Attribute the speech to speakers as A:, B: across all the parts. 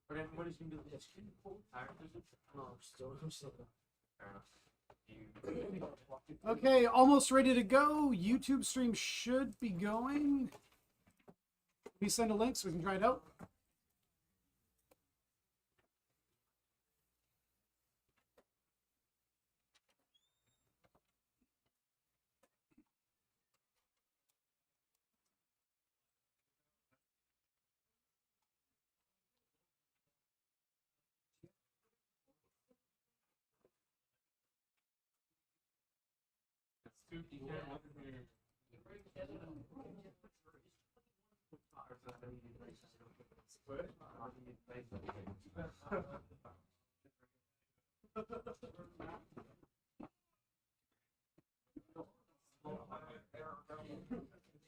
A: But then what is going to do with screen? No, still. Fair enough.
B: Okay, almost ready to go. YouTube stream should be going. We send a link so we can try it out.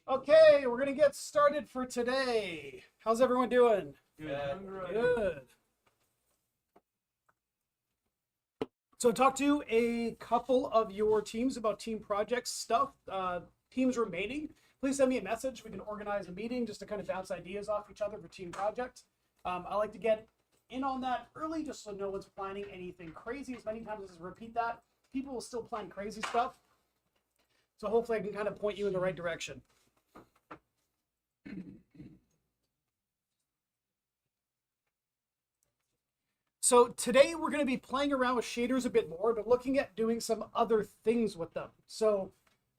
B: Okay, we're gonna get started for today. How's everyone doing? Good. So talk to a couple of your teams about team projects stuff, teams remaining. Please send me a message. We can organize a meeting just to kind of bounce ideas off each other for team projects. I like to get in on that early just so no one's planning anything crazy. As many times as I repeat that, people will still plan crazy stuff. So hopefully I can kind of point you in the right direction. So today we're going to be playing around with shaders a bit more, but looking at doing some other things with them. So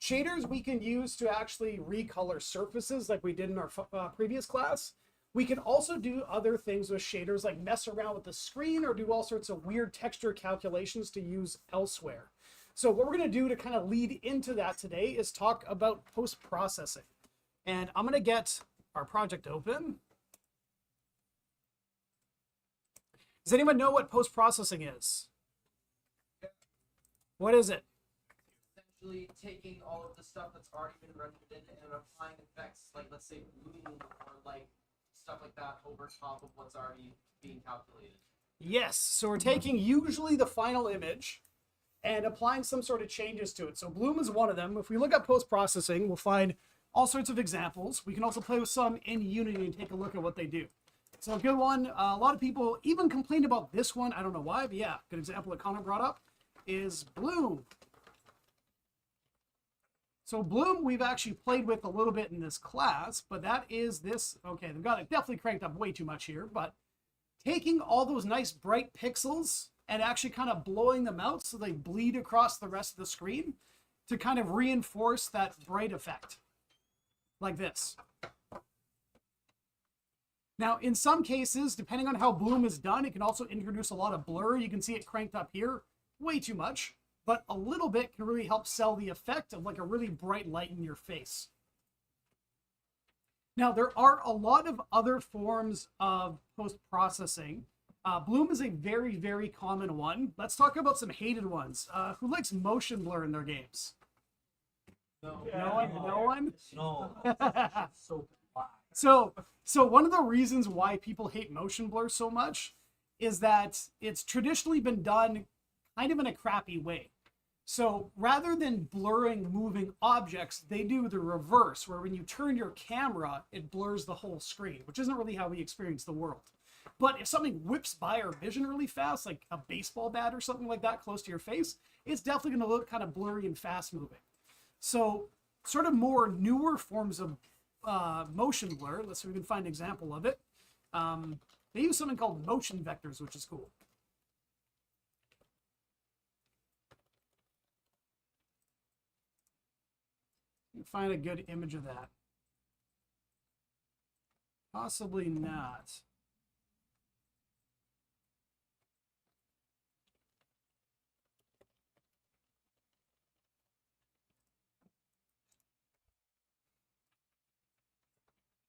B: shaders we can use to actually recolor surfaces like we did in our previous class. We can also do other things with shaders like mess around with the screen or do all sorts of weird texture calculations to use elsewhere. So what we're going to do to kind of lead into that today is talk about post-processing. And I'm going to get our project open. Does anyone know what post-processing is? What is it?
C: Essentially taking all of the stuff that's already been rendered in and applying effects like, let's say, bloom or like stuff like that over top of what's already being calculated.
B: Yes, so we're taking usually the final image and applying some sort of changes to it. So bloom is one of them. If we look at post-processing, we'll find all sorts of examples. We can also play with some in Unity and take a look at what they do. So a good one, a lot of people even complained about this one. I don't know why, but yeah, good example that Connor brought up is bloom. So bloom we've actually played with a little bit in this class, but that is this. Okay, they've got it definitely cranked up way too much here, but taking all those nice bright pixels and actually kind of blowing them out so they bleed across the rest of the screen to kind of reinforce that bright effect, like this. Now, in some cases, depending on how bloom is done, it can also introduce a lot of blur. You can see it cranked up here way too much, but a little bit can really help sell the effect of like a really bright light in your face. Now, there are a lot of other forms of post-processing. Bloom is a very, very common one. Let's talk about some hated ones. Who likes motion blur in their games?
A: No.
B: No one? No one?
A: So
B: So one of the reasons why people hate motion blur so much is that it's traditionally been done kind of in a crappy way. So rather than blurring moving objects, they do the reverse, where when you turn your camera, it blurs the whole screen, which isn't really how we experience the world. But if something whips by our vision really fast, like a baseball bat or something like that close to your face, it's definitely going to look kind of blurry and fast moving. So sort of more newer forms of motion blur, let's see if we can find an example of it. They use something called motion vectors, which is cool. You find a good image of that. Possibly not.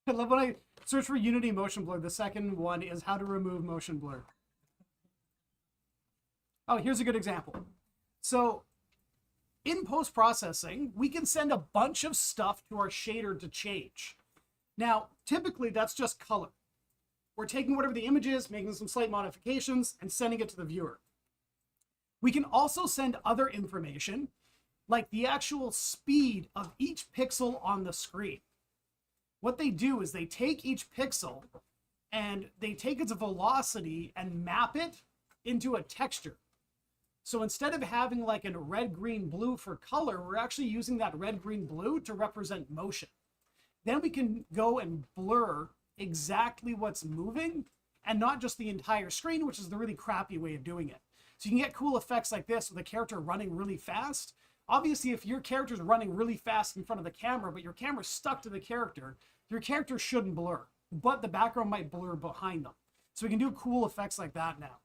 B: I love when I search for Unity motion blur. The second one is how to remove motion blur. Oh, here's a good example. So in post-processing, we can send a bunch of stuff to our shader to change. Now, typically that's just color. We're taking whatever the image is, making some slight modifications, and sending it to the viewer. We can also send other information, like the actual speed of each pixel on the screen. What they do is they take each pixel and they take its velocity and map it into a texture. So instead of having like a red, green, blue for color, we're actually using that red, green, blue to represent motion. Then we can go and blur exactly what's moving and not just the entire screen, which is the really crappy way of doing it. So you can get cool effects like this with a character running really fast. Obviously, if your character's running really fast in front of the camera, but your camera's stuck to the character, your character shouldn't blur, but the background might blur behind them. So we can do cool effects like that now.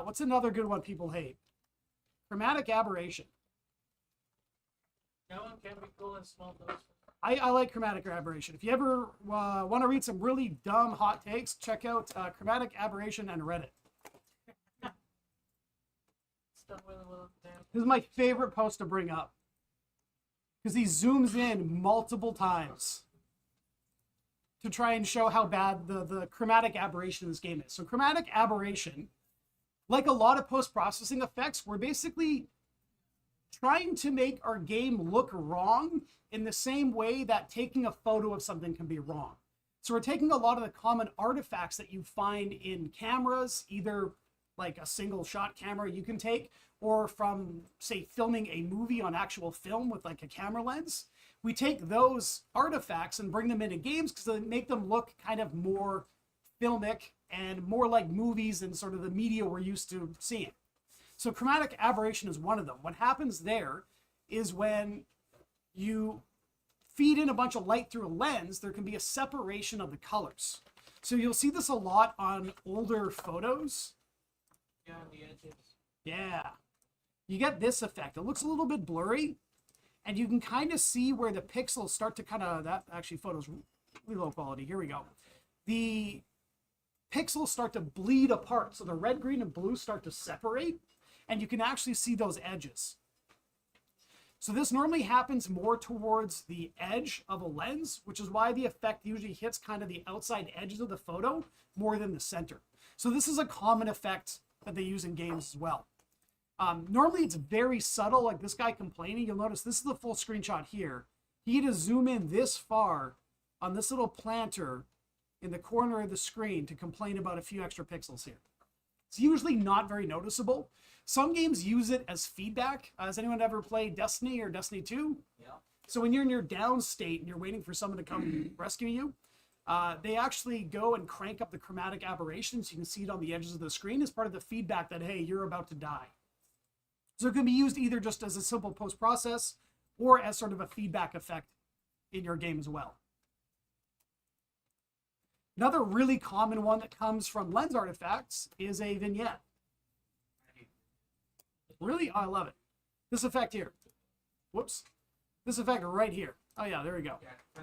B: What's another good one people hate? Chromatic aberration.
A: That one can be cool in small doses.
B: I like chromatic aberration. If you ever want to read some really dumb hot takes, check out chromatic aberration and Reddit. This is my favorite post to bring up because he zooms in multiple times to try and show how bad the chromatic aberration in this game is. So chromatic aberration, like a lot of post-processing effects, we're basically trying to make our game look wrong in the same way that taking a photo of something can be wrong. So we're taking a lot of the common artifacts that you find in cameras, either like a single shot camera you can take, or from, say, filming a movie on actual film with like a camera lens. We take those artifacts and bring them into games because they make them look kind of more filmic and more like movies and sort of the media we're used to seeing. So chromatic aberration is one of them. What happens there is when you feed in a bunch of light through a lens, there can be a separation of the colors. So you'll see this a lot on older photos.
A: Yeah, on the edges.
B: Yeah. You get this effect. It looks a little bit blurry, and you can kind of see where the pixels start to kind of, that actually photo's really low quality. Here we go. The pixels start to bleed apart. So the red, green, and blue start to separate, and you can actually see those edges. So this normally happens more towards the edge of a lens, which is why the effect usually hits kind of the outside edges of the photo more than the center. So this is a common effect that they use in games as well. Normally it's very subtle, like this guy complaining. You'll notice this is the full screenshot here. He had to zoom in this far on this little planter in the corner of the screen to complain about a few extra pixels here. It's usually not very noticeable. Some games use it as feedback. Has anyone ever played Destiny or Destiny 2?
C: Yeah.
B: So when you're in your down state and you're waiting for someone to come rescue you, they actually go and crank up the chromatic aberration so you can see it on the edges of the screen as part of the feedback that, hey, you're about to die. So it can be used either just as a simple post-process or as sort of a feedback effect in your game as well. Another really common one that comes from lens artifacts is a vignette. Really? Oh, I love it. This effect here. Whoops. This effect right here. Oh yeah, there we go.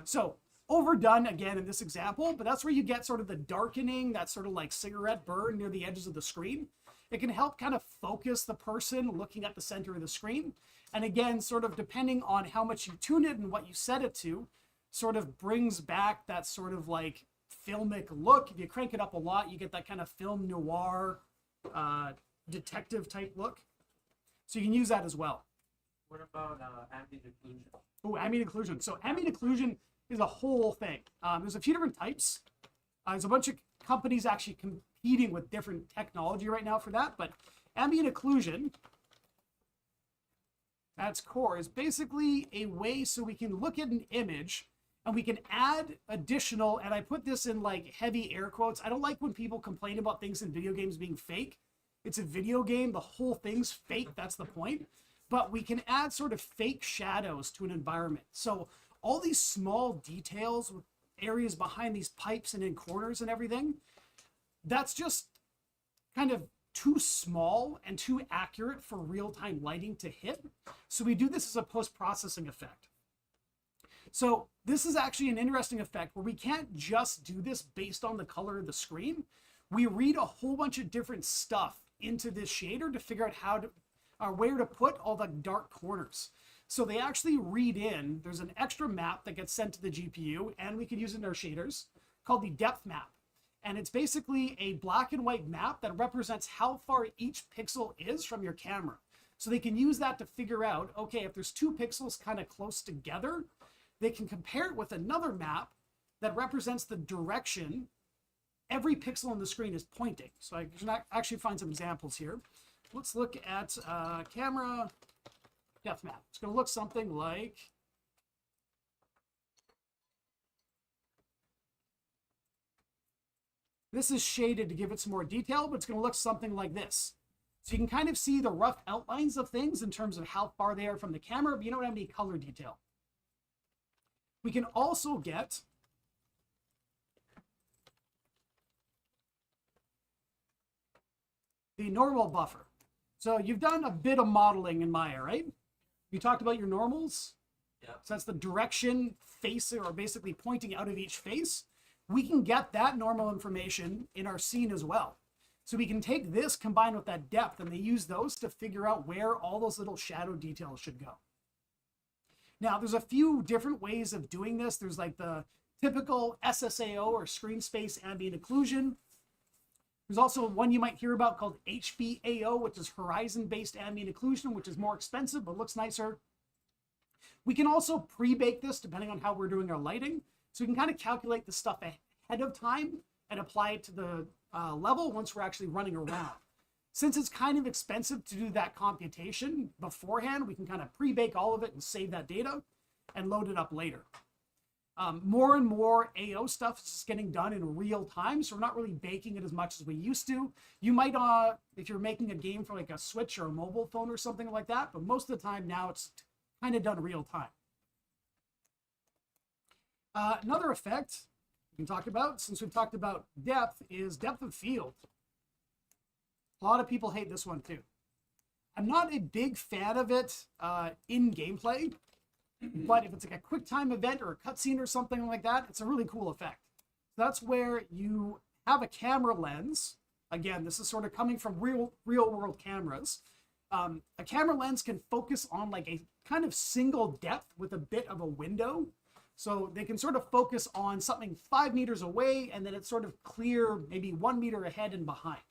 B: So overdone again in this example, but that's where you get sort of the darkening, that sort of like cigarette burn near the edges of the screen. It can help kind of focus the person looking at the center of the screen. And again, sort of depending on how much you tune it and what you set it to, sort of brings back that sort of like filmic look. If you crank it up a lot, you get that kind of film noir, detective type look. So you can use that as well.
A: What about ambient occlusion?
B: Oh, ambient occlusion. So ambient occlusion is a whole thing. There's a few different types. There's a bunch of companies actually competing with different technology right now for that. But ambient occlusion, at its core, is basically a way so we can look at an image and we can add additional, and I put this in like heavy air quotes. I don't like when people complain about things in video games being fake. It's a video game. The whole thing's fake. That's the point. But we can add sort of fake shadows to an environment. So all these small details with areas behind these pipes and in corners and everything, that's just kind of too small and too accurate for real-time lighting to hit. So we do this as a post-processing effect. So this is actually an interesting effect where we can't just do this based on the color of the screen. We read a whole bunch of different stuff into this shader to figure out how to, where to put all the dark corners. So they actually read in, there's an extra map that gets sent to the GPU, and we can use it in our shaders, called the depth map. And it's basically a black and white map that represents how far each pixel is from your camera. So they can use that to figure out, okay, if there's two pixels kind of close together, they can compare it with another map that represents the direction every pixel on the screen is pointing. So I can actually find some examples here. Let's look at camera depth map. It's going to look something like this. Is shaded to give it some more detail, but it's going to look something like this. So you can kind of see the rough outlines of things in terms of how far they are from the camera, but you don't have any color detail. We can also get the normal buffer. So you've done a bit of modeling in Maya, right? You talked about your normals.
A: Yeah.
B: So that's the direction facing or basically pointing out of each face. We can get that normal information in our scene as well. So we can take this combined with that depth, and they use those to figure out where all those little shadow details should go. Now, there's a few different ways of doing this. There's like the typical SSAO or screen space ambient occlusion. There's also one you might hear about called HBAO, which is horizon-based ambient occlusion, which is more expensive but looks nicer. We can also pre-bake this depending on how we're doing our lighting. So we can kind of calculate the stuff ahead of time and apply it to the level once we're actually running around. Since it's kind of expensive to do that computation beforehand, we can kind of pre-bake all of it and save that data and load it up later. More and more AO stuff is just getting done in real time, so we're not really baking it as much as we used to. You might, if you're making a game for like a Switch or a mobile phone or something like that, but most of the time now it's kind of done real time. Another effect we can talk about, since we've talked about depth, is depth of field. A lot of people hate this one too. I'm not a big fan of it in gameplay, but if it's like a quick time event or a cutscene or something like that, it's a really cool effect. That's where you have a camera lens. Again, this is sort of coming from real world cameras. A camera lens can focus on like a kind of single depth with a bit of a window. So they can sort of focus on something 5 meters away, and then it's sort of clear maybe 1 meter ahead and behind.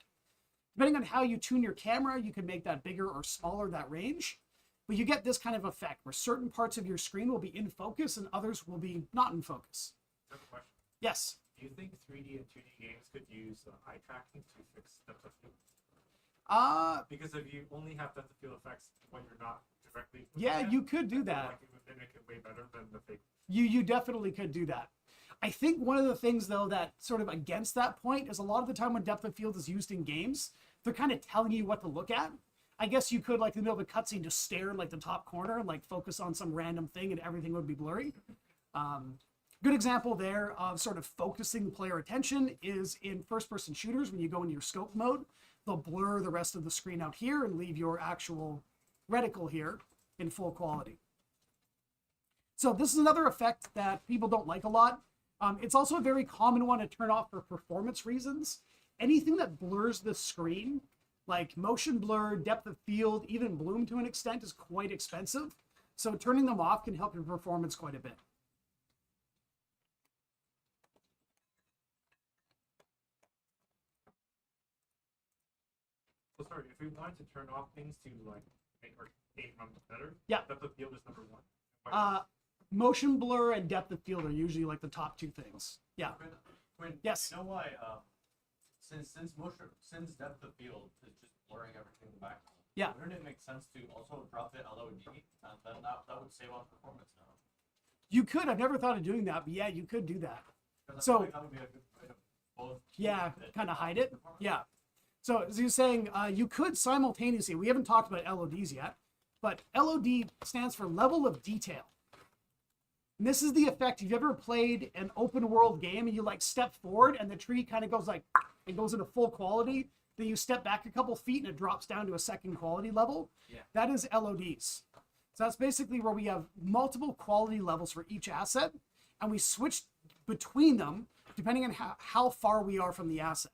B: Depending on how you tune your camera, you can make that bigger or smaller, that range. But you get this kind of effect where certain parts of your screen will be in focus and others will be not in focus.
D: I have a question.
B: Yes.
D: Do you think 3D and 2D games could use eye tracking to fix depth of field? Because if you only have depth of field effects when you're not directly
B: Yeah,
D: at,
B: you could do that.
D: Like it would make it way better than the fake.
B: You definitely could do that. I think one of the things, though, that sort of against that point is a lot of the time when depth of field is used in games, they're kind of telling you what to look at. I guess you could, like, in the middle of a cutscene, just stare in, like, the top corner and, like, focus on some random thing and everything would be blurry. Good example there of sort of focusing player attention is in first-person shooters. When you go into your scope mode, they'll blur the rest of the screen out here and leave your actual reticle here in full quality. So this is another effect that people don't like a lot. It's also a very common one to turn off for performance reasons. Anything that blurs the screen, like motion blur, depth of field, even bloom to an extent, is quite expensive. So turning them off can help your performance quite a bit.
D: So sorry, if we wanted to turn off things to like make our game run better,
B: Yeah.
D: depth of field is number one.
B: Motion blur and depth of field are usually like the top two things. Yeah.
E: Quinn,
B: Yes.
E: You know why? Since depth of field is just blurring everything in the background.
B: Yeah.
E: Wouldn't it make sense to also drop the LOD, and then that would save on performance now?
B: You could. I've never thought of doing that, but yeah, you could do that.
E: 'Cause I
B: So-
E: feel like that would be a good way to both.
B: Yeah,
E: keep it
B: kind of
E: and
B: hide it.
E: performance.
B: Yeah. So as you're saying, you could simultaneously, we haven't talked about LODs yet, but LOD stands for level of detail. And this is the effect. If you've ever played an open world game and you like step forward and the tree kind of goes like, it goes into full quality, then you step back a couple feet and it drops down to a second quality level.
E: Yeah.
B: That is LODs. So that's basically where we have multiple quality levels for each asset, and we switch between them depending on how far we are from the asset.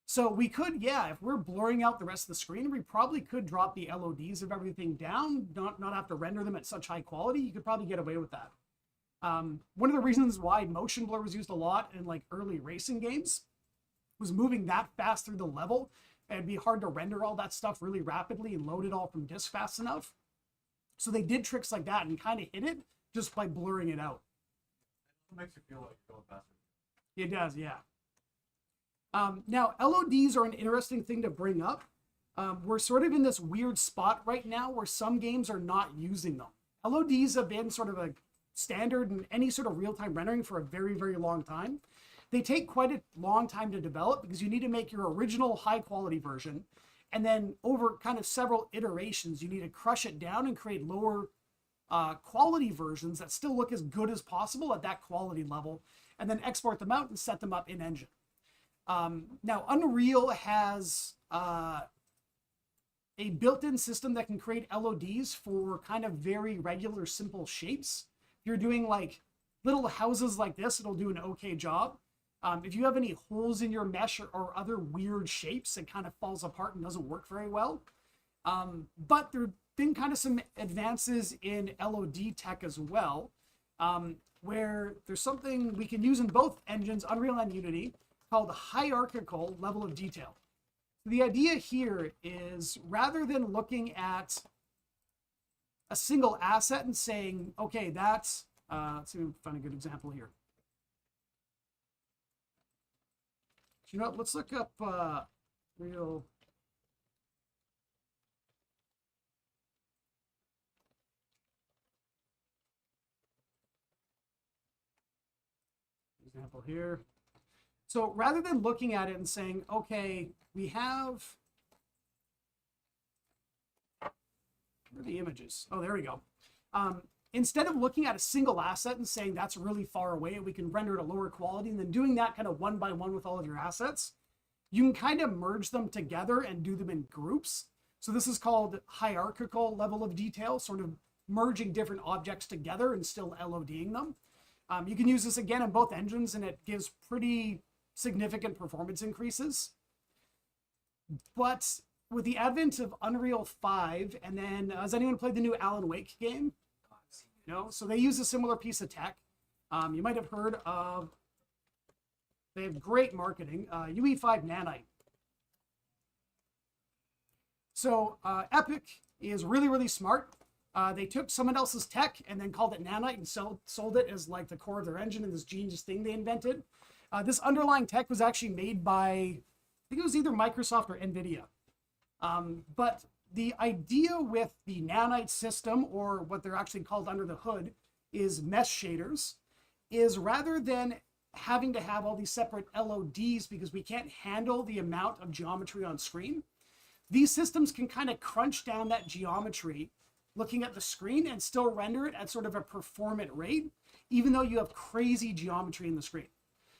B: So we could, yeah, if we're blurring out the rest of the screen, we probably could drop the LODs of everything down, not have to render them at such high quality. You could probably get away with that. One of the reasons why motion blur was used a lot in like early racing games was moving that fast through the level. It'd be hard to render all that stuff really rapidly and load it all from disk fast enough. So they did tricks like that and kind of hit it just by blurring it out.
E: It makes you feel like you're going faster.
B: It does, yeah. Now, LODs are an interesting thing to bring up. We're sort of in this weird spot right now where some games are not using them. LODs have been sort of a standard in any sort of real-time rendering for a very, very long time. They take quite a long time to develop because you need to make your original high-quality version, and then over kind of several iterations, you need to crush it down and create lower quality versions that still look as good as possible at that quality level, and then export them out and set them up in engine. Now, Unreal has a built-in system that can create LODs for kind of very regular, simple shapes. If you're doing like little houses like this, it'll do an okay job. If you have any holes in your mesh or other weird shapes, it kind of falls apart and doesn't work very well. But there have been kind of some advances in LOD tech as well, where there's something we can use in both engines, Unreal and Unity, called hierarchical level of detail. The idea here is rather than looking at a single asset and saying, okay, that's, let's see if we can find a good example here. You know what, let's look up real. Example here. So rather than looking at it and saying, okay, we have, where are the images? Oh, there we go. Instead of looking at a single asset and saying that's really far away and we can render it a lower quality, and then doing that kind of one by one with all of your assets, you can kind of merge them together and do them in groups. So this is called hierarchical level of detail, sort of merging different objects together and still LODing them. You can use this again in both engines, and it gives pretty significant performance increases. But with the advent of Unreal 5, and then has anyone played the new Alan Wake game? No? So they use a similar piece of tech. You might have heard of, they have great marketing, UE5 Nanite. So Epic is really, really smart. They took someone else's tech and then called it Nanite and sold it as like the core of their engine and this genius thing they invented. This underlying tech was actually made by, I think it was either Microsoft or NVIDIA. But the idea with the Nanite system, or what they're actually called under the hood, is mesh shaders, is rather than having to have all these separate LODs because we can't handle the amount of geometry on screen, these systems can kind of crunch down that geometry looking at the screen and still render it at sort of a performant rate, even though you have crazy geometry in the screen.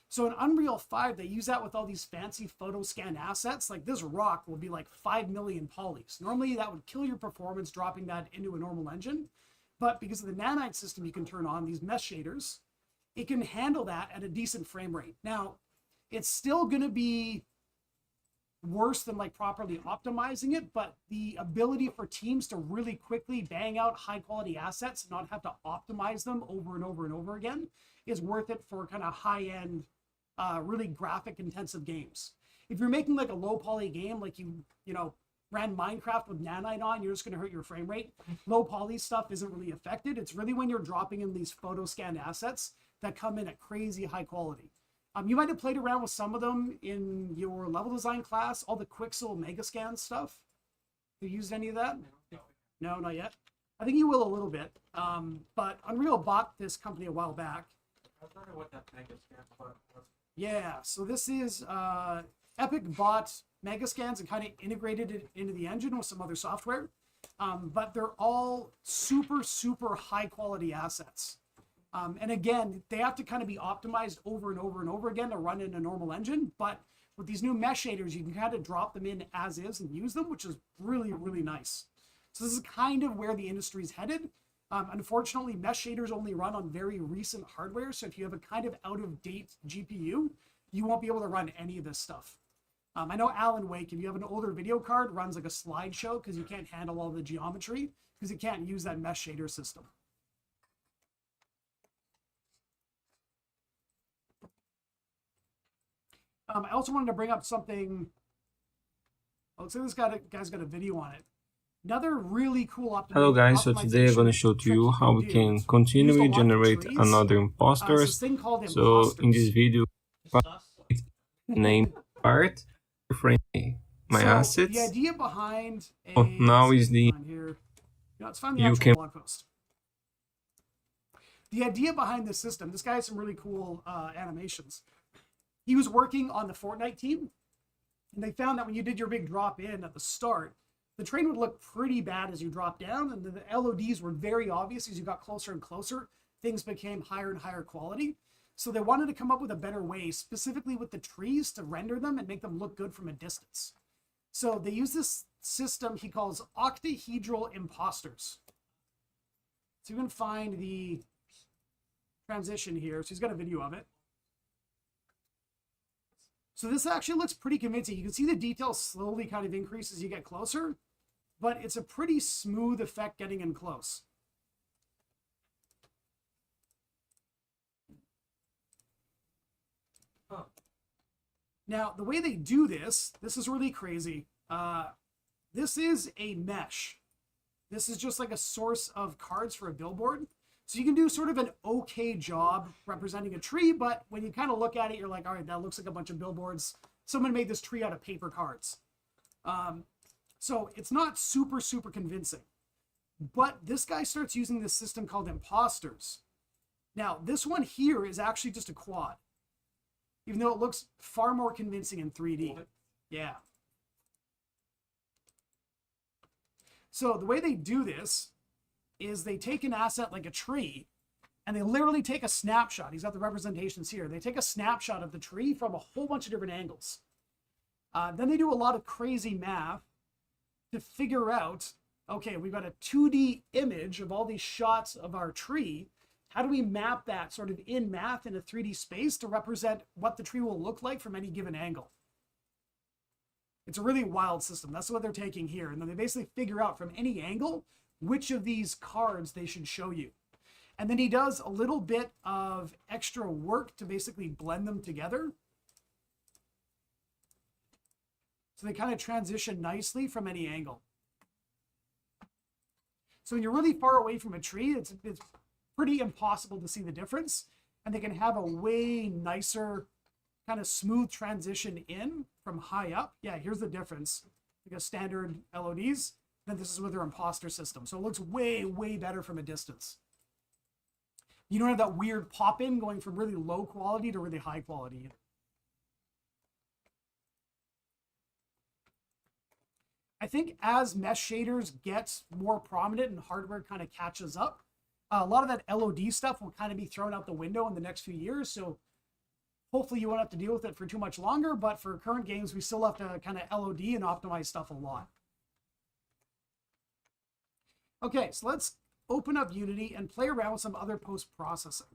B: So in Unreal 5, they use that with all these fancy photo scan assets. Like this rock will be like 5 million polys. Normally that would kill your performance dropping that into a normal engine. But because of the Nanite system you can turn on, these mesh shaders, it can handle that at a decent frame rate. Now, it's still going to be worse than like properly optimizing it, but the ability for teams to really quickly bang out high quality assets and not have to optimize them over and over and over again is worth it for kind of high end, really graphic intensive games. If you're making like a low poly game, like you know, ran Minecraft with Nanite on, you're just going to hurt your frame rate. Low poly stuff isn't really affected. It's really when you're dropping in these photo scanned assets that come in at crazy high quality. You might have played around with some of them in your level design class, all the Quixel Megascan stuff. Have you used any of that? No, not yet. I think you will a little bit. But Unreal bought this company a while back.
D: I was wondering what that Megascan part was.
B: Yeah, so this is, Epic bought Megascans and kind of integrated it into the engine with some other software. But they're all super, super high quality assets. And again, they have to kind of be optimized over and over and over again to run in a normal engine. But with these new mesh shaders, you can kind of drop them in as is and use them, which is really, really nice. So this is kind of where the industry's headed. Unfortunately, mesh shaders only run on very recent hardware. So if you have a kind of out-of-date GPU, you won't be able to run any of this stuff. I know Alan Wake, if you have an older video card, runs like a slideshow because you can't handle all the geometry because you can't use that mesh shader system. I also wanted to bring up something. Looks like this guy's got a video on it. Another really cool
F: Hello guys, so today I'm going to show to you how we can continually generate another imposters. So in this video, name part, frame my assets.
B: The idea behind
F: now is the
B: let's find the actual blog post. The idea behind this system, this guy has some really cool animations. He was working on the Fortnite team, and they found that when you did your big drop in at the start, the train would look pretty bad as you dropped down, and the LODs were very obvious as you got closer and closer. Things became higher and higher quality. So they wanted to come up with a better way, specifically with the trees, to render them and make them look good from a distance. So they use this system he calls octahedral imposters. So you can find the transition here. So he's got a video of it. So this actually looks pretty convincing. You can see the detail slowly kind of increase as you get closer, but it's a pretty smooth effect getting in close.
A: Huh.
B: Now, the way they do this is really crazy. This is a mesh. This is just like a source of cards for a billboard. So you can do sort of an okay job representing a tree, but when you kind of look at it, you're like, all right, that looks like a bunch of billboards. Someone made this tree out of paper cards. So it's not super, super convincing. But this guy starts using this system called imposters. Now, this one here is actually just a quad, even though it looks far more convincing in 3D. Yeah. So the way they do this is they take an asset like a tree, and they literally take a snapshot. He's got the representations here. They take a snapshot of the tree from a whole bunch of different angles. Then they do a lot of crazy math to figure out, okay, we've got a 2D image of all these shots of our tree. How do we map that sort of in math in a 3D space to represent what the tree will look like from any given angle? It's a really wild system. That's what they're taking here. And then they basically figure out from any angle which of these cards they should show you. And then he does a little bit of extra work to basically blend them together. So they kind of transition nicely from any angle. So when you're really far away from a tree, it's pretty impossible to see the difference. And they can have a way nicer kind of smooth transition in from high up. Yeah, here's the difference. Like a standard LODs. Then this is with their imposter system. So it looks way, way better from a distance. You don't have that weird pop-in going from really low quality to really high quality either. I think as mesh shaders get more prominent and hardware kind of catches up, a lot of that LOD stuff will kind of be thrown out the window in the next few years. So hopefully you won't have to deal with it for too much longer. But for current games, we still have to kind of LOD and optimize stuff a lot. Okay, so let's open up Unity and play around with some other post-processing.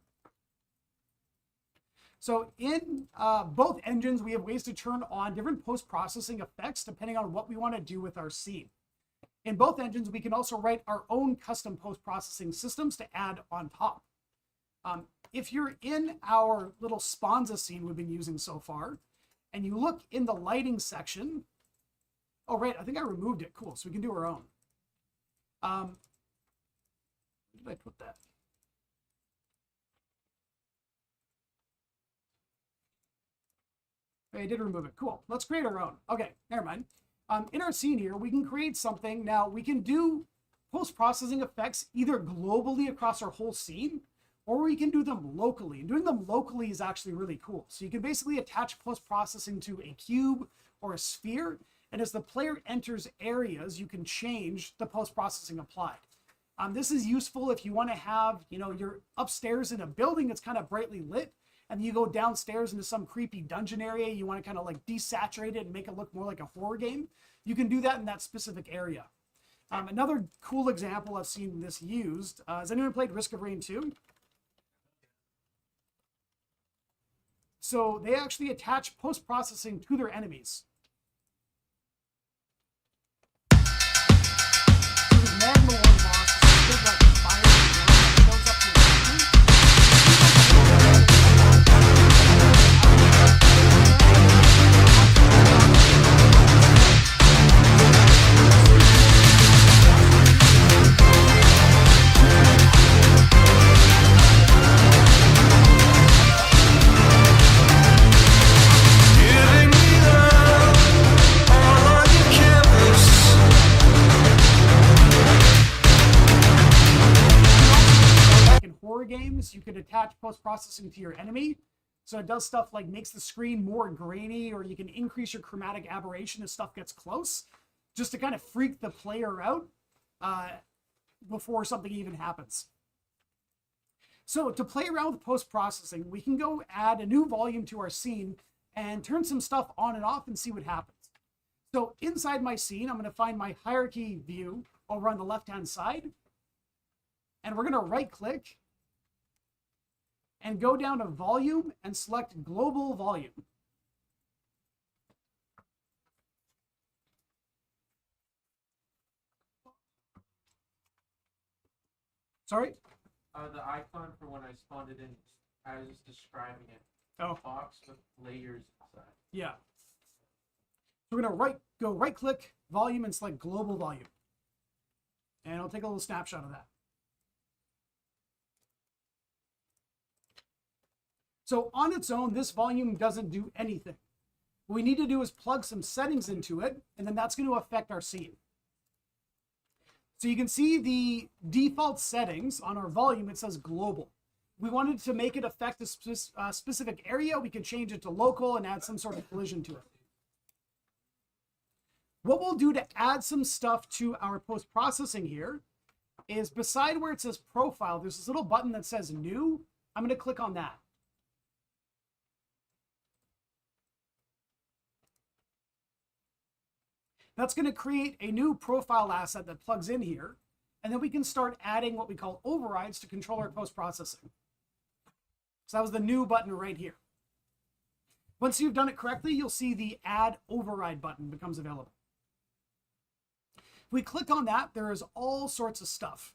B: So in both engines, we have ways to turn on different post-processing effects depending on what we want to do with our scene. In both engines, we can also write our own custom post-processing systems to add on top. If you're in our little Sponza scene we've been using so far, and you look in the lighting section, oh, right, I think I removed it. Cool, so we can do our own. Where did I put that? I did remove it. Cool. Let's create our own. Okay, never mind. In our scene here, we can create something. Now, we can do post-processing effects either globally across our whole scene, or we can do them locally. And doing them locally is actually really cool. So you can basically attach post-processing to a cube or a sphere, and as the player enters areas, you can change the post-processing applied. This is useful if you want to have, you're upstairs in a building that's kind of brightly lit, and you go downstairs into some creepy dungeon area, you want to kind of like desaturate it and make it look more like a horror game. You can do that in that specific area. Another cool example I've seen this used, has anyone played Risk of Rain 2? So they actually attach post-processing to their enemies. So this Magma War boss is a big like fire that builds up to the enemy. attach post-processing to your enemy. So it does stuff like makes the screen more grainy, or you can increase your chromatic aberration as stuff gets close, just to kind of freak the player out before something even happens. So to play around with post-processing, we can go add a new volume to our scene and turn some stuff on and off and see what happens. So inside my scene, I'm going to find my hierarchy view over on the left-hand side. And we're going to right-click and go down to Volume and select Global Volume. Sorry?
A: The icon for when I spawned it in, I was describing it.
B: Oh.
A: Box with layers inside.
B: Yeah. So we're going to go right-click Volume and select Global Volume. And I'll take a little snapshot of that. So on its own, this volume doesn't do anything. What we need to do is plug some settings into it, and then that's going to affect our scene. So you can see the default settings on our volume, it says global. If we wanted to make it affect a specific area, we could change it to local and add some sort of collision to it. What we'll do to add some stuff to our post-processing here is beside where it says profile, there's this little button that says new. I'm going to click on that. That's going to create a new profile asset that plugs in here, and then we can start adding what we call overrides to control our post-processing. So that was the new button right here. Once you've done it correctly, you'll see the Add Override button becomes available. If we click on that, there is all sorts of stuff.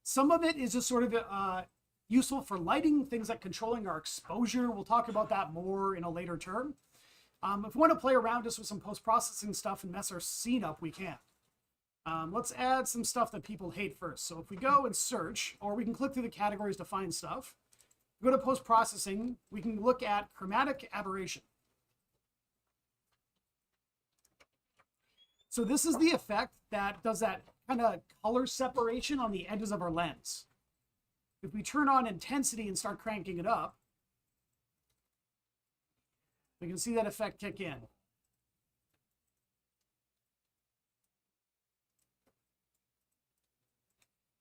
B: Some of it is just sort of useful for lighting, things like controlling our exposure. We'll talk about that more in a later term. If we want to play around just with some post-processing stuff and mess our scene up, we can. Let's add some stuff that people hate first. So if we go and search, or we can click through the categories to find stuff, go to post-processing, we can look at chromatic aberration. So this is the effect that does that kind of color separation on the edges of our lens. If we turn on intensity and start cranking it up, we can see that effect kick in.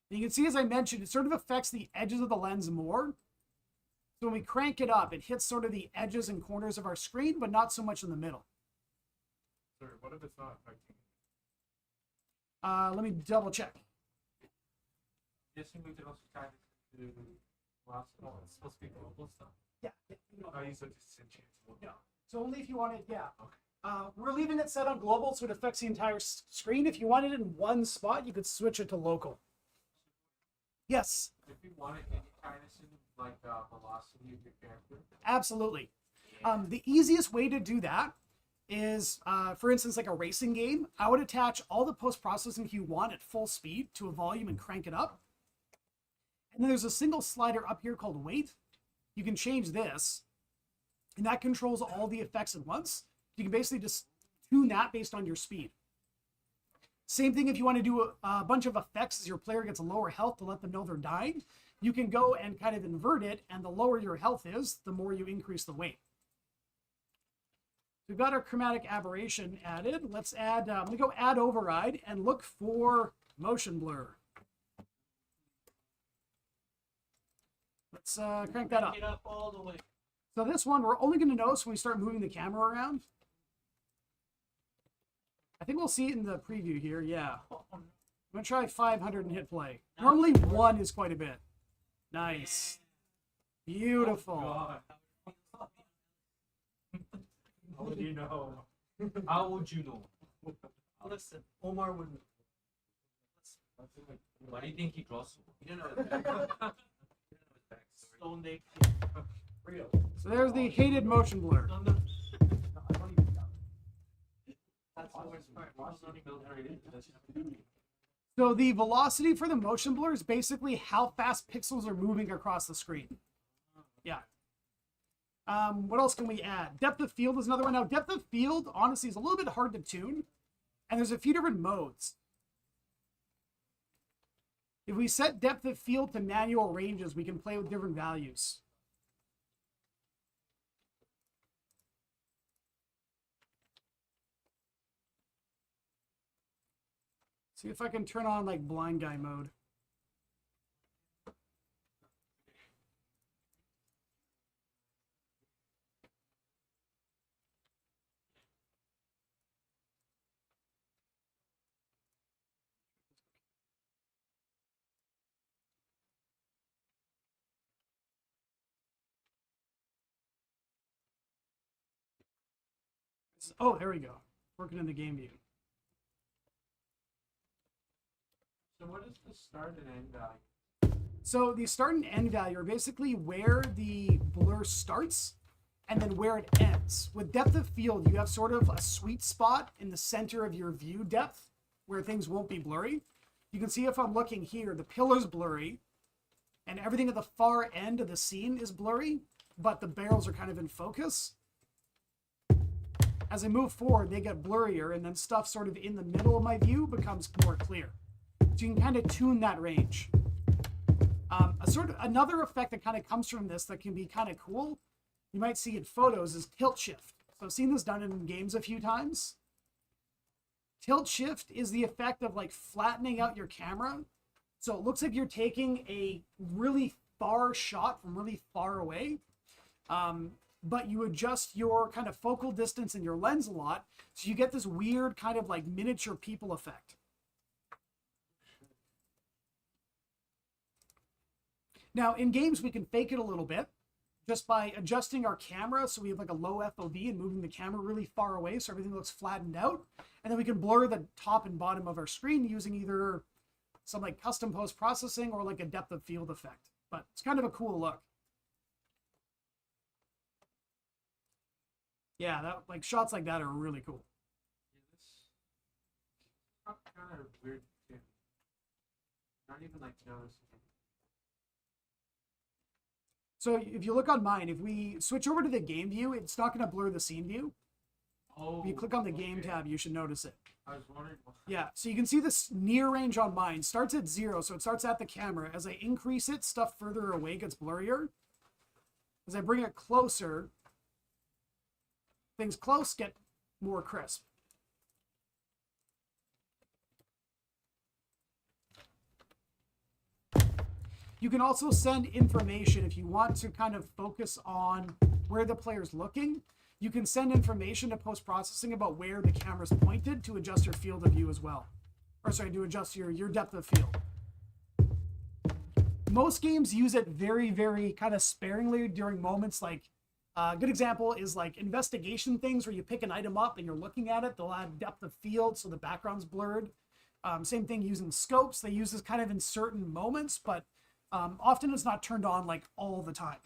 B: And you can see, as I mentioned, it sort of affects the edges of the lens more. So when we crank it up, it hits sort of the edges and corners of our screen, but not so much in the middle.
D: Sorry, what if it's not affecting?
B: Let me double check.
A: Guessing we could also tie this to last one. It's supposed to be global stuff.
B: Yeah.
D: I use it to
B: No. So only if you want it, yeah.
D: Okay.
B: We're leaving it set on global, so it affects the entire screen. If you want it in one spot, you could switch it to local. Yes.
A: If you want it any kind of like velocity of your character.
B: Absolutely. The easiest way to do that is, for instance, like a racing game. I would attach all the post-processing you want at full speed to a volume and crank it up. And then there's a single slider up here called weight. You can change this, and that controls all the effects at once. You can basically just tune that based on your speed. Same thing if you want to do a bunch of effects as your player gets a lower health to let them know they're dying. You can go and kind of invert it, and the lower your health is, the more you increase the weight. We've got our chromatic aberration added. Let's add, I'm going to go add override and look for motion blur. Let's crank that up.
A: Get up all the way.
B: So this one, we're only going to notice when we start moving the camera around. I think we'll see it in the preview here, yeah. I'm going to try 500 and hit play. Normally 1 is quite a bit. Nice. Beautiful.
A: Oh,
D: How would you know?
E: How would you know?
A: listen.
E: Omar would. Why do you think he draws so?
A: You don't know. Stone Lake. Real.
B: So there's the hated motion blur.
A: On the. That's the worst part.
B: So the velocity for the motion blur is basically how fast pixels are moving across the screen. Yeah. What else can we add? Depth of field is another one. Now, depth of field, honestly, is a little bit hard to tune. And there's a few different modes. If we set depth of field to manual ranges, we can play with different values. See if I can turn on like blind guy mode. Oh, there we go. Working in the game view.
A: So what is the start and end value?
B: So the start and end value are basically where the blur starts and then where it ends. With depth of field, you have sort of a sweet spot in the center of your view depth where things won't be blurry. You can see if I'm looking here, the pillar's blurry and everything at the far end of the scene is blurry, but the barrels are kind of in focus. As I move forward, they get blurrier, and then stuff sort of in the middle of my view becomes more clear. So you can kind of tune that range. Another effect that kind of comes from this that can be kind of cool, you might see in photos, is tilt shift. So I've seen this done in games a few times. Tilt shift is the effect of like flattening out your camera. So it looks like you're taking a really far shot from really far away. But you adjust your kind of focal distance in your lens a lot, so you get this weird kind of like miniature people effect. Now, in games, we can fake it a little bit just by adjusting our camera so we have like a low FOV and moving the camera really far away so everything looks flattened out. And then we can blur the top and bottom of our screen using either some like custom post-processing or like a depth of field effect. But it's kind of a cool look. Yeah, that like shots like that are really cool.
A: Yeah, this kind of weird too. Not even like noticing.
B: So if you look on mine, if we switch over to the game view, it's not going to blur the scene view.
A: Oh.
B: If you click on the game tab, you should notice it.
A: I was wondering.
B: Yeah, so you can see this near range on mine starts at 0, so it starts at the camera. As I increase it, stuff further away gets blurrier. As I bring it closer, things close get more crisp. You can also send information if you want to kind of focus on where the player's looking. You can send information to post-processing about where the camera's pointed to adjust your field of view as well. Or sorry, to adjust your depth of field. Most games use it very, very kind of sparingly during moments like, a good example is like investigation things where you pick an item up and you're looking at it. They'll add depth of field so the background's blurred. Same thing using scopes. They use this kind of in certain moments, but often it's not turned on like all the time.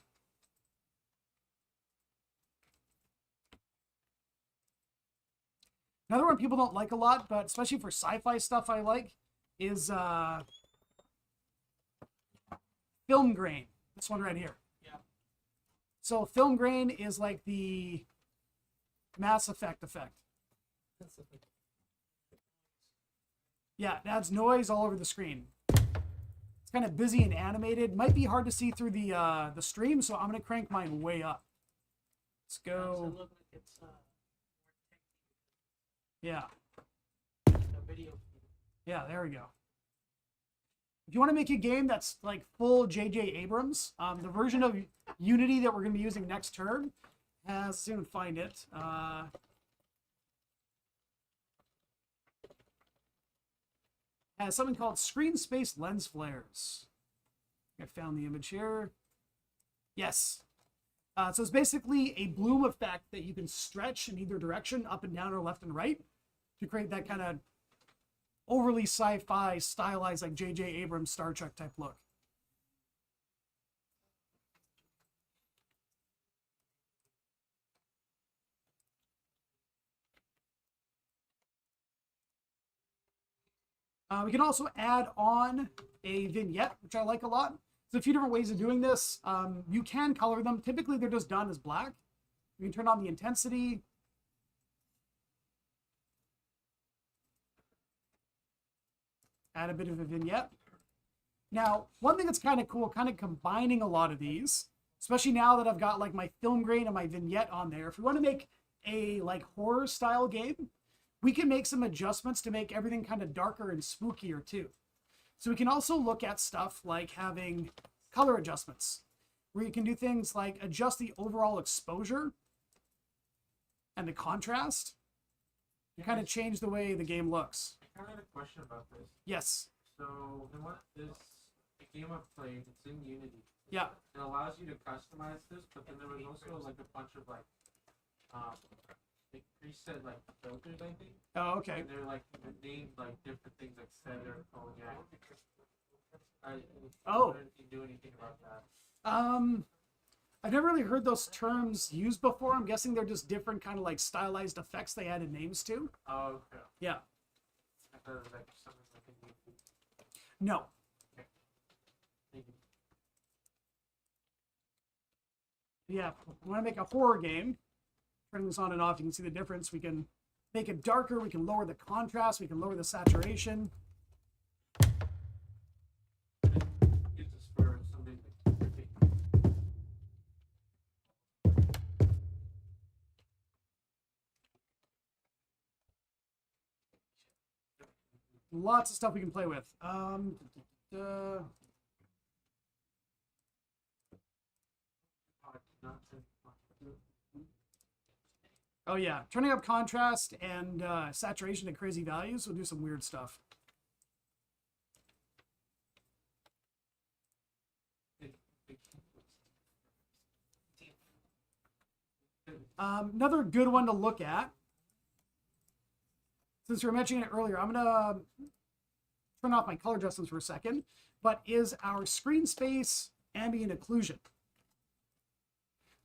B: Another one people don't like a lot, but especially for sci-fi stuff I like, is film grain. This one right here. So film grain is like the Mass Effect effect. Yeah, it adds noise all over the screen. It's kind of busy and animated. Might be hard to see through the stream, so I'm gonna crank mine way up. Let's go. Yeah. Yeah, there we go. If you want to make a game that's like full J.J. Abrams, the version of Unity that we're going to be using next term has, soon find it. Has something called screen space lens flares. I found the image here. Yes. So it's basically a bloom effect that you can stretch in either direction, up and down or left and right, to create that kind of overly sci-fi, stylized, like J.J. Abrams Star Trek type look. We can also add on a vignette, which I like a lot. There's a few different ways of doing this. You can color them. Typically, they're just done as black. You can turn on the intensity. Add a bit of a vignette. Now, one thing that's kind of cool, kind of combining a lot of these, especially now that I've got like my film grain and my vignette on there. If we want to make a like horror style game, we can make some adjustments to make everything kind of darker and spookier too. So we can also look at stuff like having color adjustments, where you can do things like adjust the overall exposure and the contrast to kind of change the way the game looks.
A: I kind of had a question about this.
B: Yes.
A: So, in what this a game I've played, it's in Unity.
B: Yeah.
A: It allows you to customize this, but then there was also like a bunch of like preset like filters, I think.
B: Oh, okay.
A: And they're like named like different things like center, cognac.
B: Oh.
A: If you do anything about that.
B: I've never really heard those terms used before. I'm guessing they're just different kind of like stylized effects they added names to.
A: Oh, okay.
B: Yeah.
A: I thought it was like something like a new.
B: No.
A: Okay. Thank you.
B: Yeah, we want to make a horror game. Turning this on and off, you can see the difference. We can make it darker, we can lower the contrast, we can lower the saturation.
A: Use this for something like
B: Lots of stuff we can play with. Oh yeah, turning up contrast and saturation to crazy values will do some weird stuff. Another good one to look at, since we were mentioning it earlier, I'm gonna turn off my color adjustments for a second, but is our screen space ambient occlusion.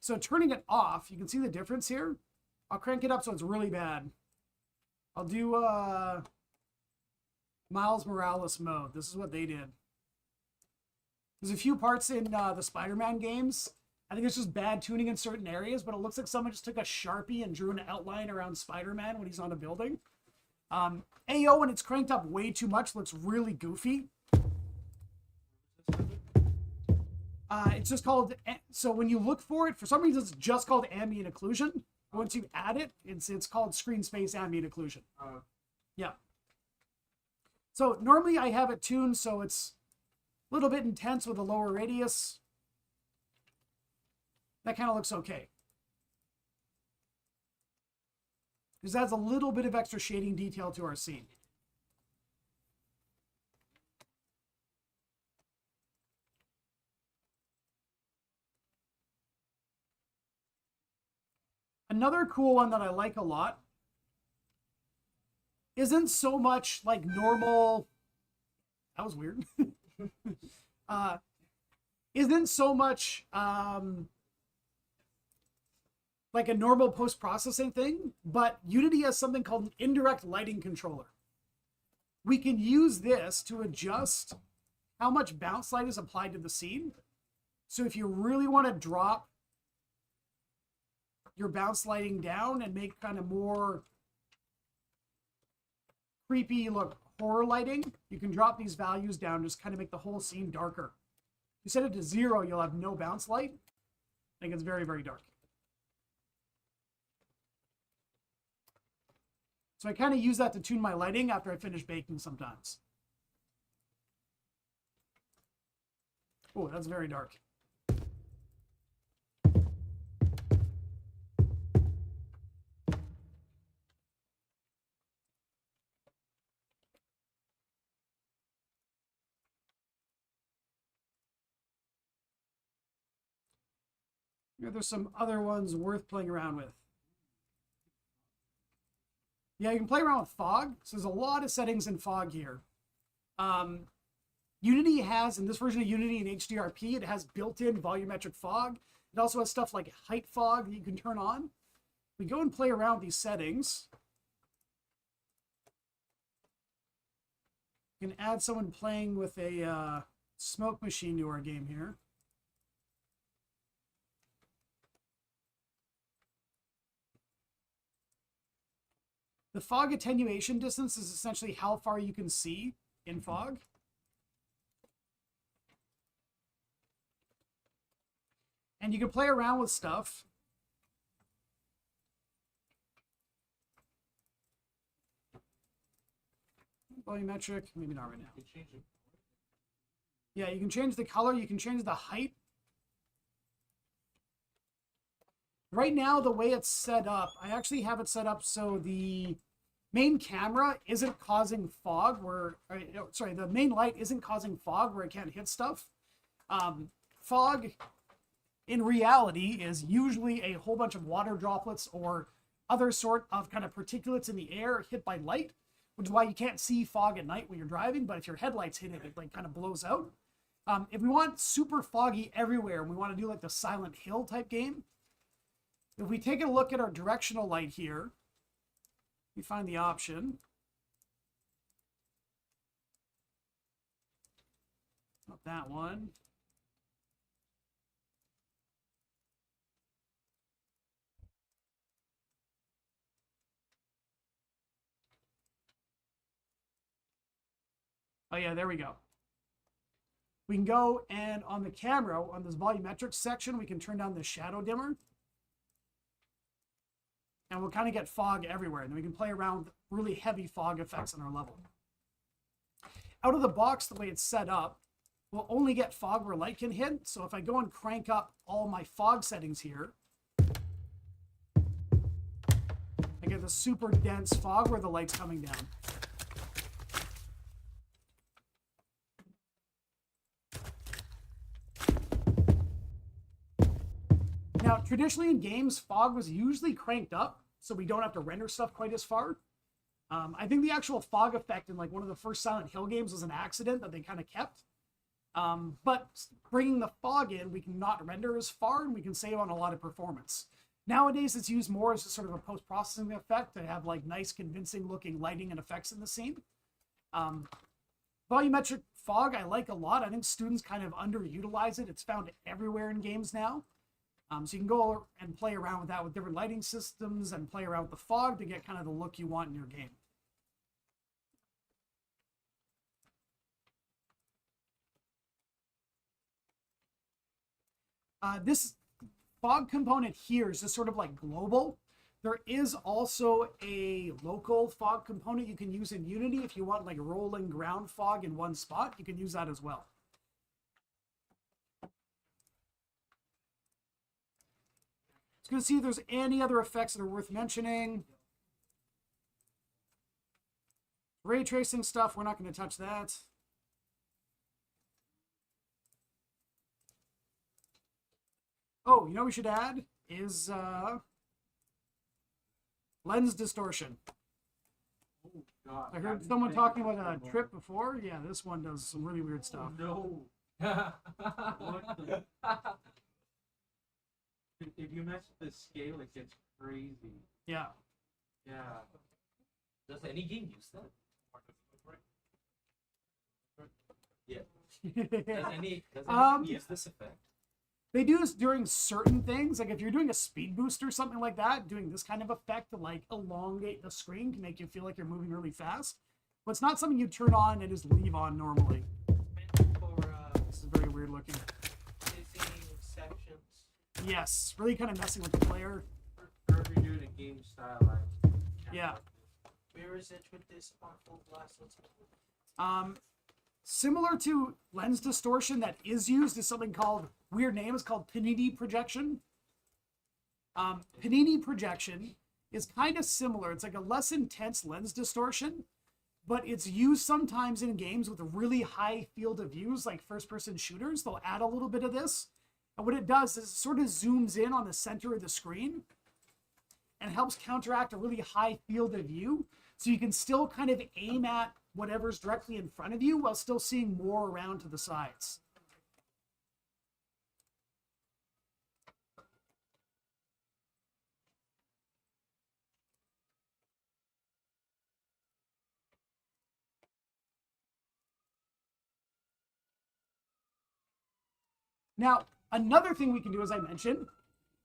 B: So turning it off, you can see the difference here. I'll crank it up so it's really bad. I'll do Miles Morales mode. This is what they did. There's a few parts in the Spider-Man games. I think it's just bad tuning in certain areas, but it looks like someone just took a Sharpie and drew an outline around Spider-Man when he's on a building. AO, when it's cranked up way too much, looks really goofy. It's just called, so when you look for it, for some reason it's just called ambient occlusion. Once you add it, it's called screen space ambient occlusion. Yeah. So normally I have it tuned so it's a little bit intense with a lower radius. That kind of looks okay. This adds a little bit of extra shading detail to our scene. Another cool one that I like a lot isn't so much like normal. That was weird. Isn't so much like a normal post-processing thing, but Unity has something called an indirect lighting controller. We can use this to adjust how much bounce light is applied to the scene. So if you really want to drop your bounce lighting down and make kind of more creepy look horror lighting, you can drop these values down, just kind of make the whole scene darker. If you set it to 0, you'll have no bounce light. I think it's very, very dark. So I kind of use that to tune my lighting after I finish baking sometimes. Oh, that's very dark. There's some other ones worth playing around with. Yeah, you can play around with fog. So there's a lot of settings in fog here. Unity has, in this version of Unity and HDRP, it has built-in volumetric fog. It also has stuff like height fog that you can turn on. We go and play around with these settings. You can add someone playing with a smoke machine to our game here. The fog attenuation distance is essentially how far you can see in fog. And you can play around with stuff. Volumetric, maybe not right now. Yeah, you can change the color, you can change the height. Right now, the way it's set up, I actually have it set up so the main camera isn't causing fog where, sorry, the main light isn't causing fog where it can't hit stuff. Fog, in reality, is usually a whole bunch of water droplets or other sort of kind of particulates in the air hit by light, which is why you can't see fog at night when you're driving, but if your headlights hit it, it like kind of blows out. If we want super foggy everywhere, and we want to do like the Silent Hill type game, if we take a look at our directional light here, we find the option. Not that one. Oh yeah, there we go. We can go and on the camera, on this volumetric section, we can turn down the shadow dimmer. And we'll kind of get fog everywhere. And then we can play around with really heavy fog effects on our level. Out of the box, the way it's set up, we'll only get fog where light can hit. So if I go and crank up all my fog settings here, I get the super dense fog where the light's coming down. Now, traditionally in games, fog was usually cranked up, so we don't have to render stuff quite as far. I think the actual fog effect in like one of the first Silent Hill games was an accident that they kind of kept. But bringing the fog in, we can not render as far, and we can save on a lot of performance. Nowadays, it's used more as a sort of a post-processing effect to have like nice, convincing-looking lighting and effects in the scene. Volumetric fog, I like a lot. I think students kind of underutilize it. It's found everywhere in games now. So you can go and play around with that with different lighting systems and play around with the fog to get kind of the look you want in your game. This fog component here is just sort of like global. There is also a local fog component you can use in Unity if you want like rolling ground fog in one spot. You can use that as well. Let's go see if there's any other effects that are worth mentioning. Ray tracing stuff, we're not going to touch that. Oh, you know what we should add is lens distortion.
A: Oh, God.
B: I heard someone talking about a trip before. Yeah, this one does some really weird stuff.
A: Oh, no. What the? If you mess with the scale, it gets crazy.
B: Yeah.
A: Yeah.
E: Does any game use that? Yeah. Does any game use this effect?
B: They do this during certain things. Like if you're doing a speed boost or something like that, doing this kind of effect to like elongate the screen can make you feel like you're moving really fast. But it's not something you turn on and just leave on normally. This is very weird looking.
C: Sections.
B: Yes, really kind of messing with the player.
A: Or if you're doing a game style,
B: Yeah.
C: Where is it with this on full blast?
B: Similar to lens distortion that is used is something called, weird name, is called panini projection. Panini projection is kind of similar. It's like a less intense lens distortion, but it's used sometimes in games with a really high field of views, like first-person shooters. They'll add a little bit of this. And what it does is it sort of zooms in on the center of the screen and helps counteract a really high field of view. So you can still kind of aim at whatever's directly in front of you while still seeing more around to the sides. Now, another thing we can do, as I mentioned,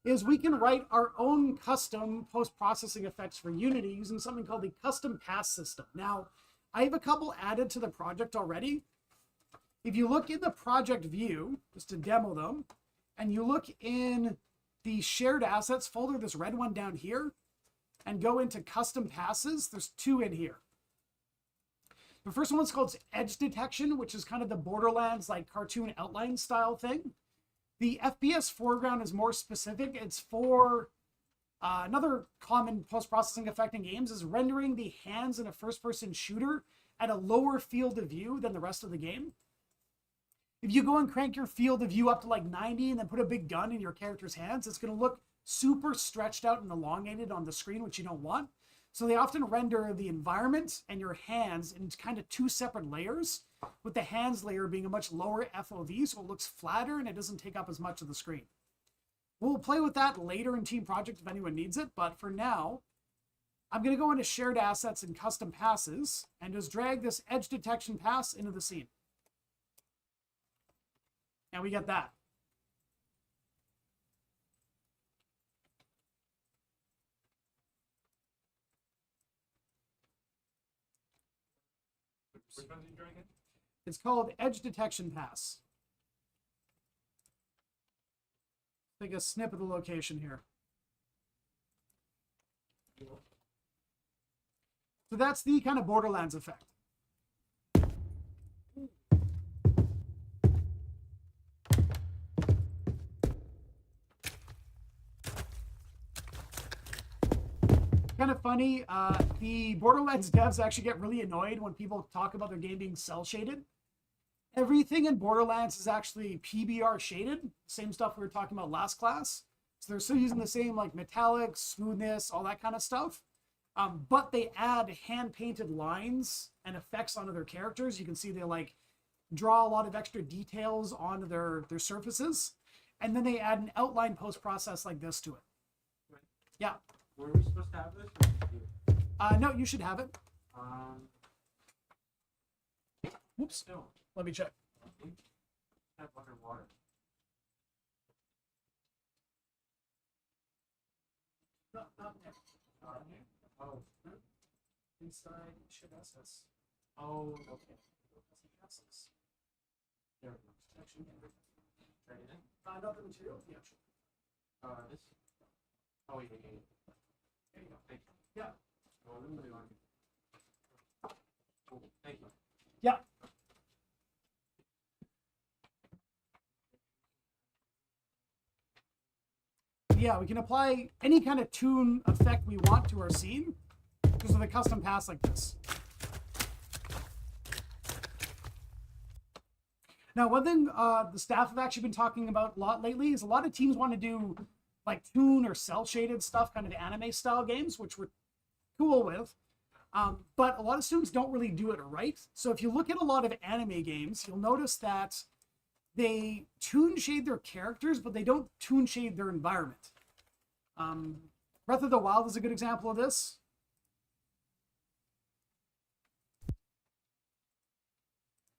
B: is we can write our own custom post-processing effects for Unity using something called the custom pass system. Now, I have a couple added to the project already. If you look in the project view, just to demo them, and you look in the shared assets folder, this red one down here, and go into custom passes, there's 2 in here. The first one's called edge detection, which is kind of the Borderlands like cartoon outline style thing. The FPS foreground is more specific. It's for another common post-processing effect in games is rendering the hands in a first-person shooter at a lower field of view than the rest of the game. If you go and crank your field of view up to like 90 and then put a big gun in your character's hands, it's going to look super stretched out and elongated on the screen, which you don't want. So they often render the environment and your hands in kind of 2 separate layers, with the hands layer being a much lower FOV, so it looks flatter and it doesn't take up as much of the screen. We'll play with that later in Team Project if anyone needs it, but for now, I'm going to go into shared assets and custom passes and just drag this edge detection pass into the scene. And we get that.
D: Which one did you drag in?
B: It's called Edge Detection Pass. Take a snip of the location here. So that's the kind of Borderlands effect. Kind of funny, the Borderlands devs actually get really annoyed when people talk about their game being cell shaded. Everything in Borderlands is actually PBR shaded, same stuff we were talking about last class. So they're still using the same like metallic, smoothness, all that kind of stuff. But they add hand-painted lines and effects onto their characters. You can see they like draw a lot of extra details onto their surfaces. And then they add an outline post-process like this to it.
A: Right.
B: Yeah.
A: Were we supposed to have this? Or
B: No, you should have it. Whoops.
A: No.
B: Let me check.
A: Have underwater.
B: Not next.
A: Oh.
B: Inside shared assets.
A: Oh, okay.
B: Assets.
A: There we go.
B: Section.
A: Try it in.
B: Not the material. Yeah, sure.
A: This. Oh, yeah.
B: There you go.
A: Thank you.
B: Yeah.
A: Oh, let me do it. Cool. Thank you.
B: Yeah. Yeah, we can apply any kind of tune effect we want to our scene just with a custom pass like this. Now, one thing the staff have actually been talking about a lot lately is a lot of teams want to do like tune or cell shaded stuff, kind of anime style games, which we're cool with. But a lot of students don't really do it right. So if you look at a lot of anime games, you'll notice that they tune shade their characters, but they don't tune shade their environment. Breath of the Wild is a good example of this.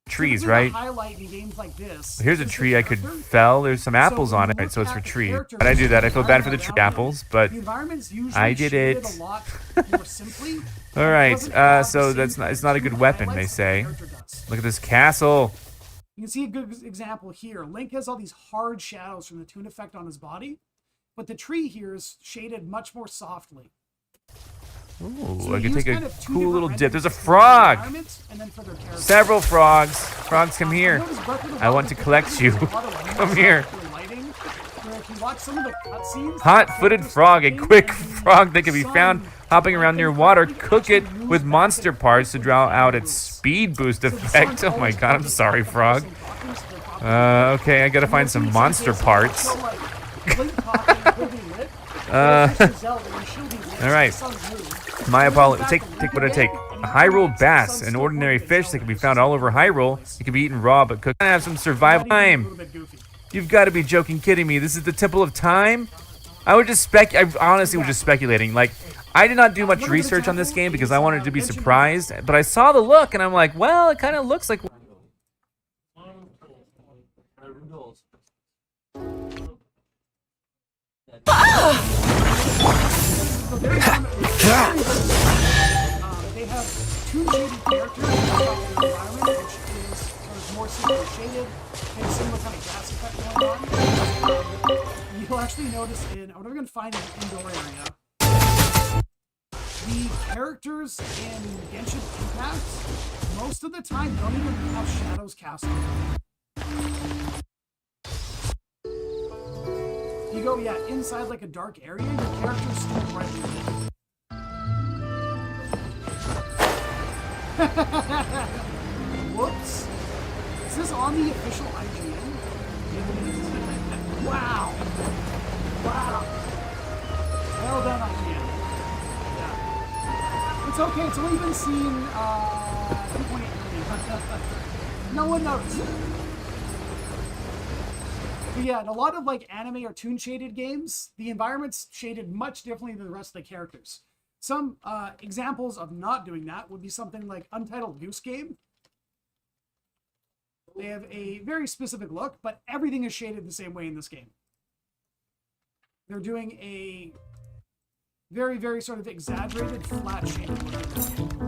G: Trees, right?
B: Highlight in games like this.
G: Here's a tree I could fell. There's some apples on it, so it's for tree. But I do that. I feel bad for the tree apples, but I did it. All right. So that's not. It's not a good weapon, they say. Look at this castle.
B: You can see a good example here. Link has all these hard shadows from the tune effect on his body, but the tree here is shaded much more softly.
G: Ooh,
B: so
G: I can take a
B: kind of
G: cool little dip. There's a frog! Several frogs. Frogs, come here. I want to collect you. Come here. Hot-footed frog, a quick frog that can be found hopping around near water. Cook it with monster parts to draw out its speed boost effect. Oh my god, I'm sorry, frog. Okay, I gotta find some monster parts. Alright. My apologies. Take what I take. A Hyrule bass, an ordinary fish that can be found all over Hyrule. It can be eaten raw, but cooked. I have some survival time. You've got to be kidding me. This is the Temple of Time? I honestly was just speculating. Like, I did not do much research on this game because I wanted to be surprised, but I saw the look and I'm like, well, it kind of looks like.
B: They have two shaded characters in the environment, which is sort of more super shaded, and similar kind of grass effect going on. you'll actually notice in, I'm going to find an indoor area. The characters in Genshin Impact, most of the time, don't even have shadows cast on them. You go, yeah, inside like a dark area, your character's still brightly lit. Whoops. Is this on the official IGN? Wow. Wow. Well done, IGN. Yeah. It's okay, it's only been seen 2.8 million. No one noticed. But yeah, in a lot of like anime or toon shaded games, the environment's shaded much differently than the rest of the characters. Some examples of not doing that would be something like Untitled Goose Game. They have a very specific look, but everything is shaded the same way in this game. They're doing a very, very sort of exaggerated flat shaded look in this game.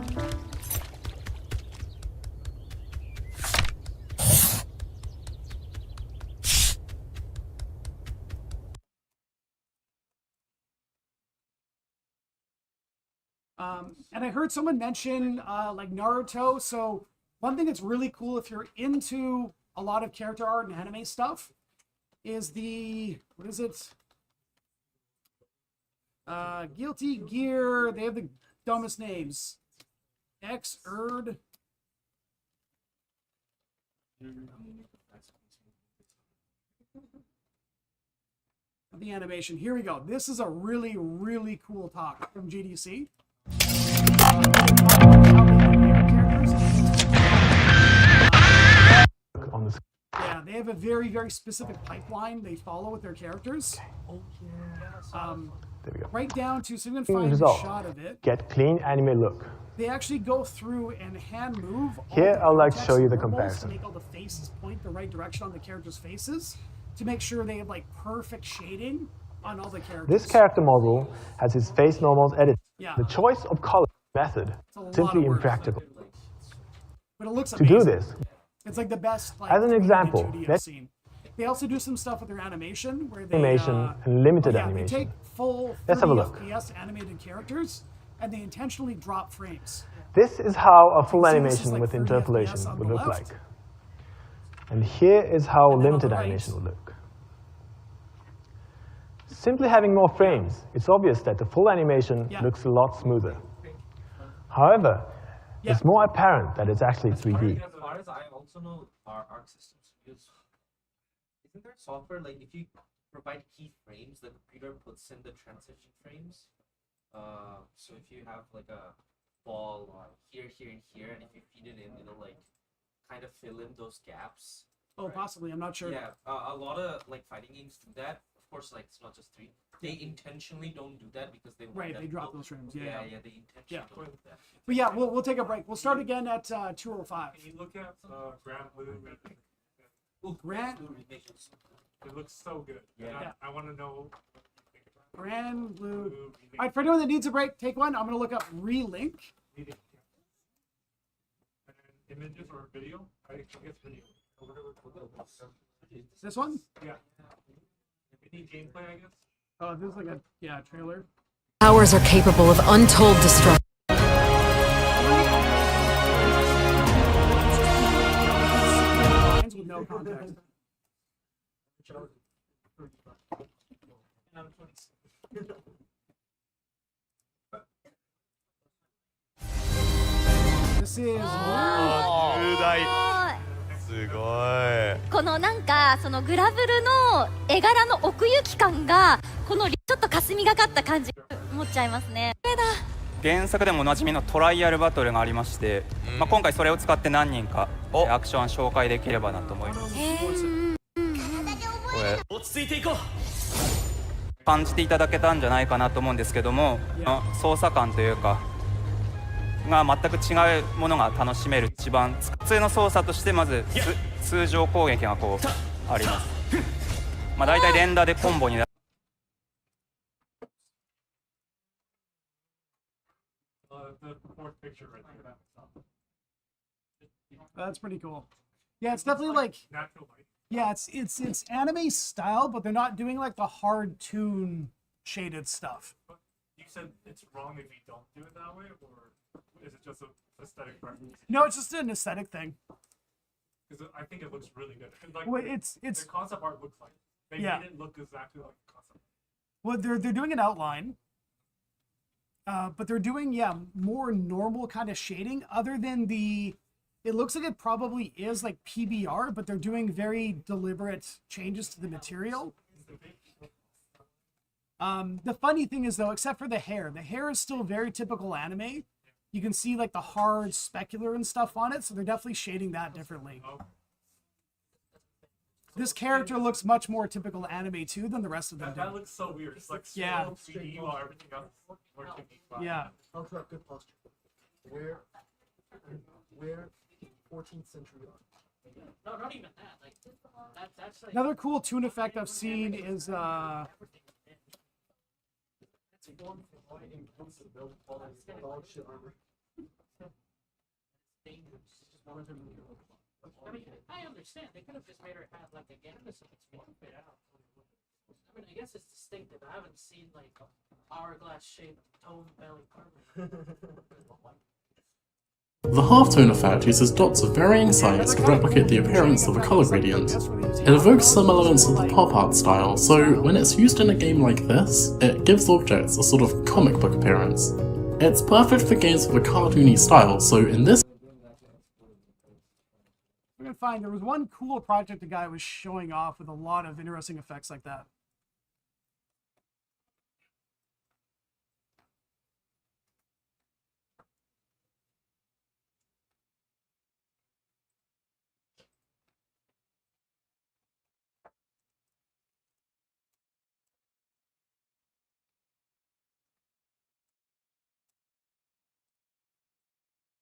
B: And I heard someone mention like Naruto. So one thing that's really cool if you're into a lot of character art and anime stuff is the, what is it? Guilty Gear. They have the dumbest names. X-Erd. The animation. Here we go. This is a really, really cool talk from GDC. Yeah, they have a very, very specific pipeline they follow with their characters.
H: There we go.
B: Right down to, so I'm going to find
H: Result.
B: a shot of it.
H: Get clean anime look.
B: They actually go through and hand move.
H: Here, I'd like to
B: text
H: show you the
B: symbols
H: comparison.
B: To make all the faces point the right direction on the characters' faces to make sure they have like perfect shading on all the characters.
H: This character model has his face normals edited.
B: Yeah.
H: The choice of color method
B: a lot
H: simply
B: of work.
H: impractical.
B: But it looks
H: To
B: amazing.
H: do this,
B: It's like the best. Like,
H: As an
B: 3D
H: example,
B: 2D I've
H: let's-
B: seen. They also do some stuff with their animation where they
H: animation and limited
B: They
H: animation.
B: take full 30
H: Let's have a look.
B: FPS animated characters and they intentionally drop frames.
H: This is how a full
B: So this is
H: animation
B: like
H: with
B: 30
H: interpolation
B: FPS on
H: would
B: the
H: look
B: left.
H: like. And here is how
B: And then on
H: limited
B: the right-
H: animation would look. Simply having more frames, it's obvious that the full animation
B: Yeah.
H: looks a lot smoother. However,
B: Yeah.
H: it's more apparent that it's actually 3D.
C: As far as I also know, our Arc systems use. Isn't there software like if you provide keyframes, the computer puts in the transition frames? So if you have like a ball here, here, and here, and if you feed it in, it'll like kind of fill in those gaps.
B: Oh, possibly. I'm not sure.
C: Yeah, a lot of like fighting games do that. Of course, like it's not just 3. They intentionally don't do that because they want
B: Right,
C: them
B: they drop
C: to-
B: those frames.
C: Yeah,
B: Yeah.
C: they intentionally
B: Yeah.
C: don't do that.
B: But yeah, we'll take a break. We'll start again at 2:05.
D: Can you look at Grand Blue?
C: Ooh,
B: Grant-
C: Blue Remake's-
D: It looks so good. And
B: Yeah.
D: I want to know. What you think about it.
B: Grand Blue.
D: Blue remake.
B: All right, for anyone that needs a break, take one. I'm going to look up Relink.
D: Meeting, yeah. And images or video? I guess video. Or whatever.
B: This one?
D: Yeah. Any gameplay, I guess.
B: Oh, this is like a trailer.
I: Powers are capable of untold destruction.
B: Lines with no context. This is
J: すごい。
K: このなんかそのグラブルの絵柄の奥行き感がこのちょっと霞がかった感じ思っちゃいますね。これだ。
L: 原作でもおなじみのトライアルバトルがありまして、今回それを使って何人かアクション紹介できればなと思います。
J: 落ち着いていこう。
L: 感じていただけたんじゃないかなと思うんですけども、操作感というかが全く違うものが楽しめる。一番普通の操作としてまず通常攻撃がこうあります。まあ大体連打でコンボになる。
D: The fourth picture right there.
B: That's pretty cool. Yeah, it's definitely like
D: Natural light.
B: Yeah, it's anime style, but they're not doing like the hard toon shaded stuff.
D: But you said it's wrong if you don't do it that way, or is it just an aesthetic preference?
B: No, it's just an aesthetic thing.
D: Because I think it looks really good. Like,
B: well, it's
D: the concept art looks like they made it look exactly like the concept.
B: Well, they're doing an outline, but they're doing more normal kind of shading. Other than it looks like it probably is like PBR, but they're doing very deliberate changes to the material. The funny thing is though, except for the hair is still very typical anime. You can see like the hard specular and stuff on it, so they're definitely shading that differently. This character looks much more typical anime too than the rest of them.
D: That looks so weird. It's like 3D while everything else is more 2D.
B: Yeah.
A: Ultra good posture. Where 14th century art.
M: No, not even that. Like that's like
B: another cool toon effect I've seen is
M: I mean, I understand. They could have just made her have like a canvas and it's more fit out. I mean, I guess it's distinctive. I haven't seen like hourglass shaped tone belly carpet.
N: The halftone effect uses dots of varying size to replicate the appearance of a color gradient. It evokes some elements of the pop art style, so when it's used in a game like this, it gives objects a sort of comic book appearance. It's perfect for games with a cartoony style, so in this
B: we're gonna find there was one cool project the guy was showing off with a lot of interesting effects like that.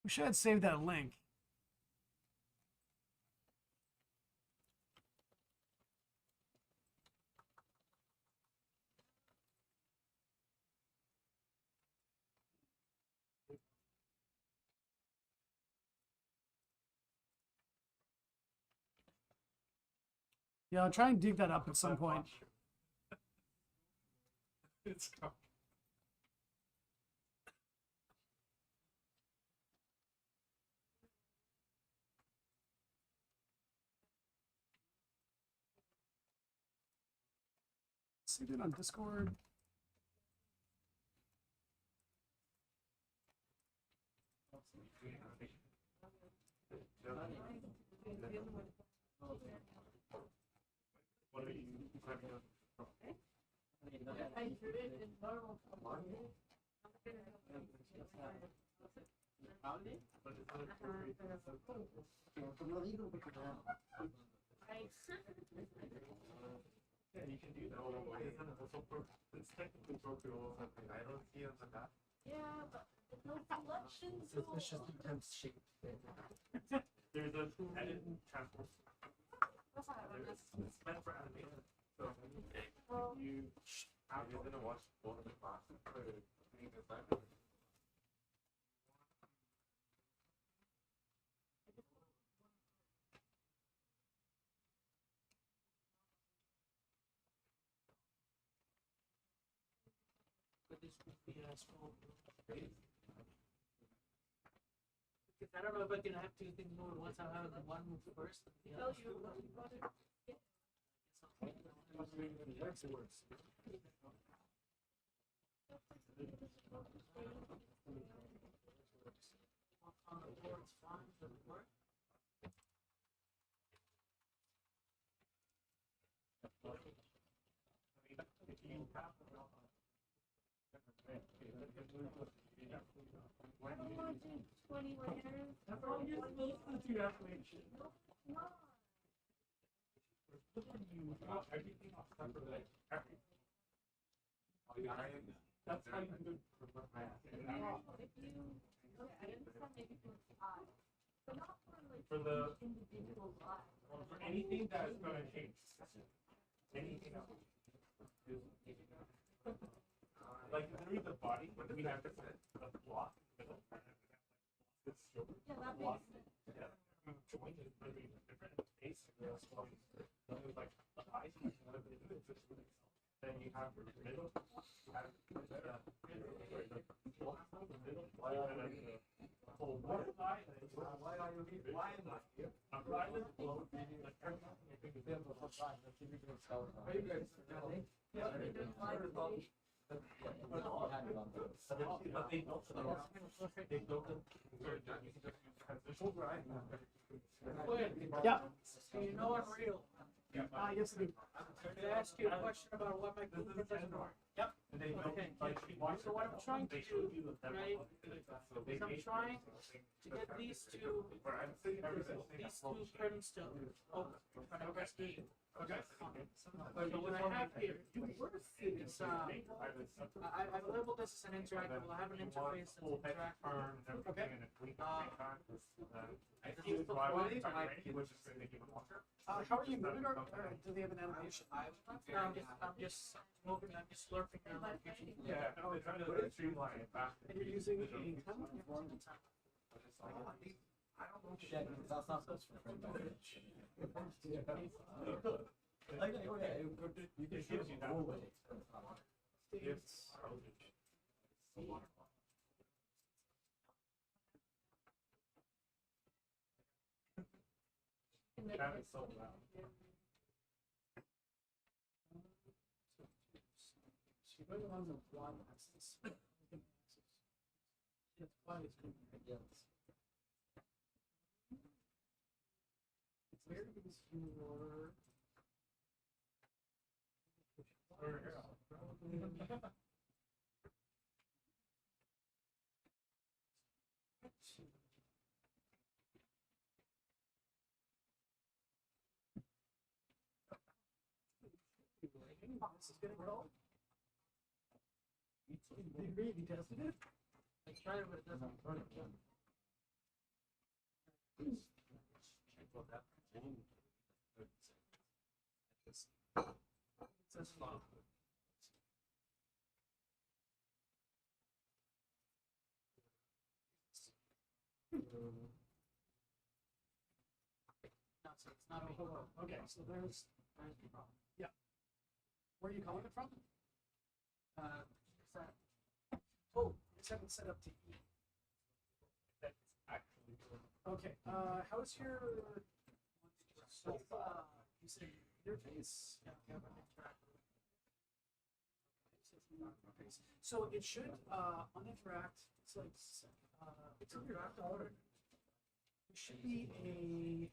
B: We should have saved that link. Yeah, I'll try and dig that up at some point.
D: It's
B: Saved it on Discord.
D: What are you typing on? Yeah, you can do that. It's technically broken or something. I don't see on the map.
M: Yeah, but no selections.
A: It's just intense shape.
D: There's a edit and transform. It's meant for animation. So you are you gonna watch both of the classes for being designed?
M: I don't know if I can have two things move at once. I'll have the one move first. And the other.
D: For anything that is going to change, anything else. Like literally the body, when we have the block, join is really different pace. Like the eyes, then you have your middle, you have
B: Yeah.
M: You know I'm real.
B: Yes, I do.
M: Could I ask you a question about what my Cooper doesn't work?
B: Yep.
M: Okay. So what I'm trying to do, right, is I'm trying to get these two prints to open when I press E.
B: Okay.
M: So what I have here is I've labeled this as an interactable. I have an interface that's interactable.
B: Okay. How are you moving, or do they have an animation?
M: I'm just moving. I'm just slurping their location.
D: Yeah, no, they're trying to streamline it back.
B: And you're using a timeline?
E: I don't know shit, because that's not supposed to be like, you can shoot you that way.
D: It's that is so loud.
B: So you're going on the Y axis. Yes, Y is good. Yes. Where is your... This is gonna go. You really tested it?
M: I tried it, but it doesn't work.
B: It's a slow.
M: No, so it's not me.
B: Okay, so there's the problem. Yeah. Where are you calling it from? Oh, it's haven't set up to E.
D: That's actually good.
B: Okay. How's your you said interface? Yeah, we have an interactive. Okay. So it should on interact. It's like it's interact order. It should be a.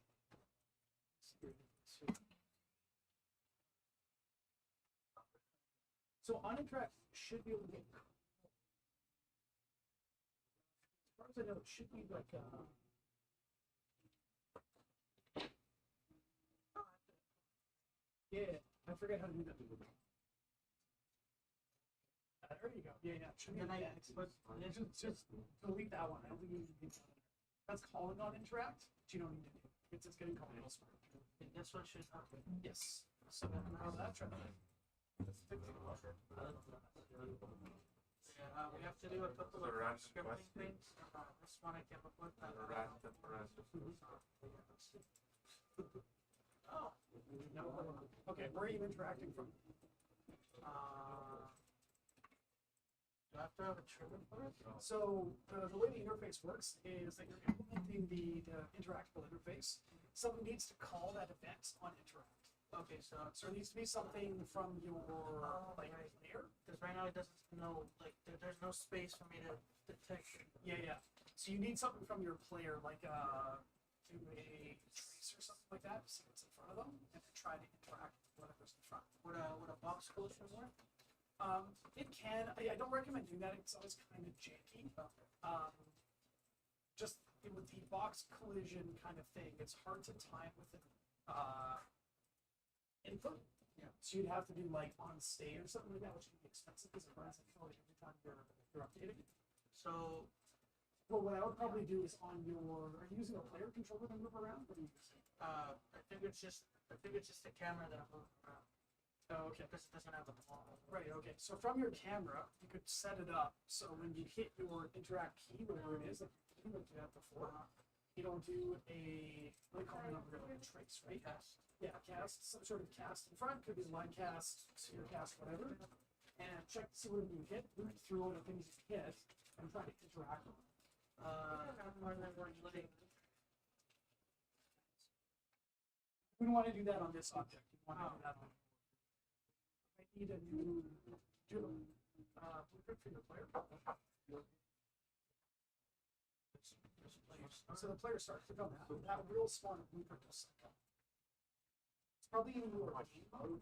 B: So on interact should be able to get. As far as I know, it should be like yeah, I forget how to do that. There you go. Yeah. Should be
M: Then
B: but just delete that one. I don't think you need to do that. That's calling on interact, but you don't need to do it. It's just getting called elsewhere.
M: This one should happen.
B: Yes. So how's that try?
M: We have to do a couple of scripting things. This one I came up with. Oh.
B: No. Okay, where are you interacting from?
M: Do I have to have a trigger for it?
B: So the way the interface works is that you're implementing the interactable interface. Someone needs to call that event on interact.
M: Okay, so
B: it needs to be something from your layer.
M: Because right now it doesn't know, like there's no space for me to detect.
B: Yeah. So you need something from your player, like do a trace or something like that, see what's in front of them, and then try to interact with whatever's in front.
M: Would a box collision work?
B: It can. I don't recommend doing that. It's always kind of janky. Just with the box collision kind of thing, it's hard to time with an input. Yeah. So you'd have to do like on state or something like that, which would be expensive because it runs actually every time you're updating.
M: So,
B: well, what I would probably do is on your. Are you using a player controller to move around? What are you using?
M: I think it's just the camera that I'm moving around.
B: Oh, okay.
M: Because it doesn't have a ball.
B: Right. Okay. So from your camera, you could set it up so when you hit your interact key, whatever it is, like you had before, You don't do a, what do you call it, a trace, right? Cast. Yeah, cast, some sort of cast in front, could be line cast, sphere cast, whatever. And check to see what you hit, loop through all the things you hit, and try to interact with them. We don't want to do that on this object. We want to do that on. I need a new blueprint for your player. So the player starts. Click on that. That will spawn a blueprint will set up. It's probably in your game mode.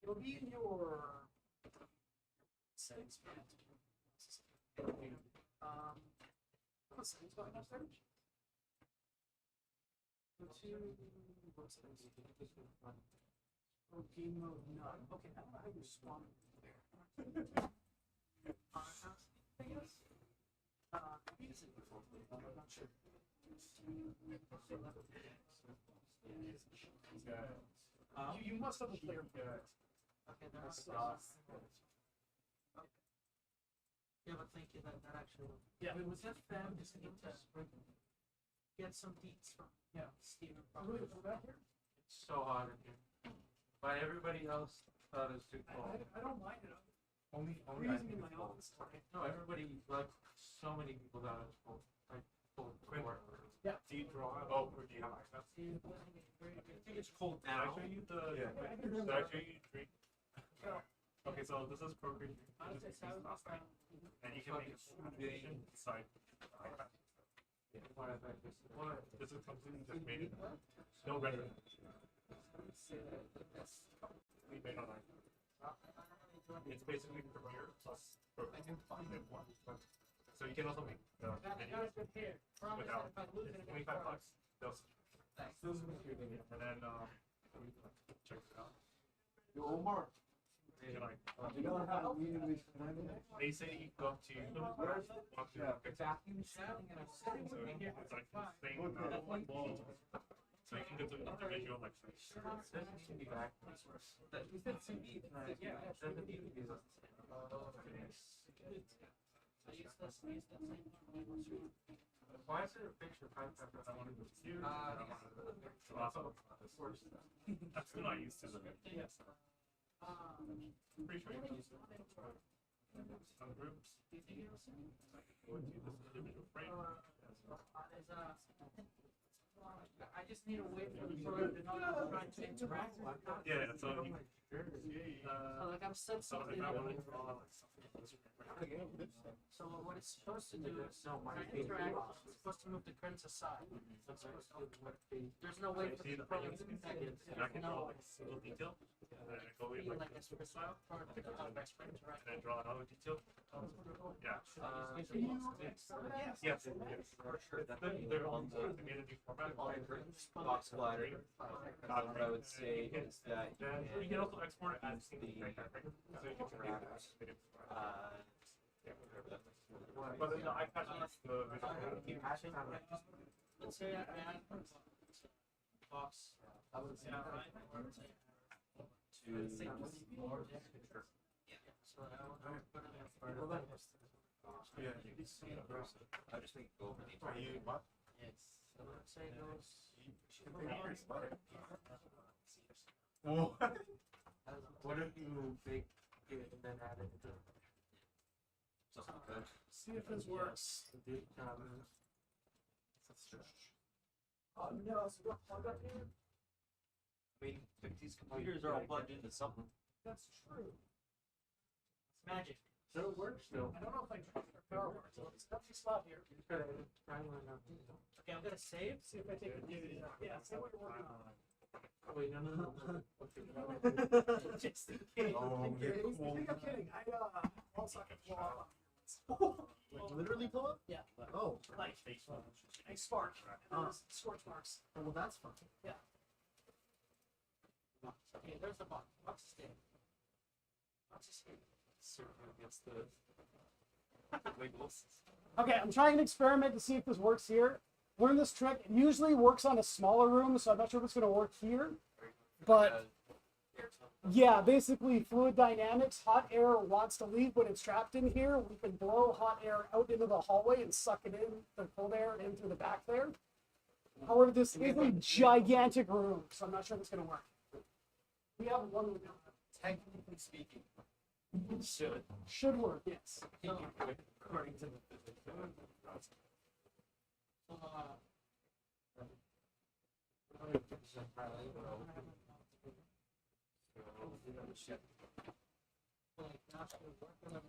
B: It'll be in your settings. What settings going upstairs? Go to what settings? Oh, game mode none. Okay, I don't know how you spawn there. I guess. I'm not sure. You must have a player.
M: Okay, that's yeah, but thank you. That actually.
B: Yeah.
M: It was just fun to get some deets from Steven.
B: Back here.
A: It's so hot in here. But everybody else thought it was too cold.
B: I don't mind it.
A: Only
B: I'm using in my office.
A: No, everybody, like, so many people thought it was cold. Like, cold before.
B: Yeah.
D: Do you draw? Oh, or do you have access?
A: I think it's cold
D: Did I
A: now.
D: show you the?
A: Yeah.
D: Did I show you drink? Okay, so this is Procreate. And you can make a animation inside. This is completely just made it. No rendering. We made online. It's basically Premiere plus Procreate. So you can also make videos without. It's $25. Those. And then check it out.
A: Omar.
D: They say you go up to exactly. So it's like the same wall. So you can go to individual lectures.
A: Why is there a picture of Pipe Pepper?
D: I wanted to do. That's still not used to the video. Pretty sure you can use some groups. Go into this individual frame.
M: I just need a way for the program to know that I'm trying to interact with it.
D: Yeah, so you,
M: So like I'm set
D: so
M: something
D: if I
M: up.
D: want to draw like something.
M: So what it's supposed to do is when I interact, it's supposed to move the curtains aside. So it's supposed to, there's no way for the program to connect it.
D: And I can draw like a single detail. And then I go in
M: Be
D: like
M: like a super style for the interact.
D: and then draw another detail. Yeah.
C: Yes,
D: Yes.
C: for sure.
D: They're on the made a new format.
C: Box splatter. What I would say is that
D: Then you can also export it as single frame. So you can create it. But then the iPad has the visual.
M: Let's say I add box.
C: I would say
M: So I will put it in part of it.
D: Yeah.
C: I just think go over the
M: Yes. So let's say it goes.
A: What if you bake it and then add it to
C: something good?
B: See if this works. Oh no, so we're plugged up here?
C: I mean, these computers are all plugged into something.
B: That's true.
M: It's magic.
A: So it works still.
B: I don't know if I tried or power works. So it's an empty spot here.
M: Okay, I'm gonna save.
B: See if I take a yeah, see what you're working on.
A: Oh, wait, no.
B: Just in case.
A: Oh,
B: I think I'm kidding. I also can blow up.
E: Like literally blow up?
B: Yeah.
E: Oh.
B: Like a spark. Scorch marks.
E: Oh, well, that's fun.
B: Yeah.
M: Okay, there's the box. Box is there. Box is here.
C: Against the labels.
B: Okay, I'm trying an experiment to see if this works here. Learn this trick. It usually works on a smaller room, so I'm not sure if it's going to work here. But Yeah, basically fluid dynamics. Hot air wants to leave, but it's trapped in here. We can blow hot air out into the hallway and suck it in, the cold air in through the back there. However, this is a gigantic room, so I'm not sure if it's going to work. We have one window.
C: Technically speaking,
B: should work, yes.
C: According to the physics.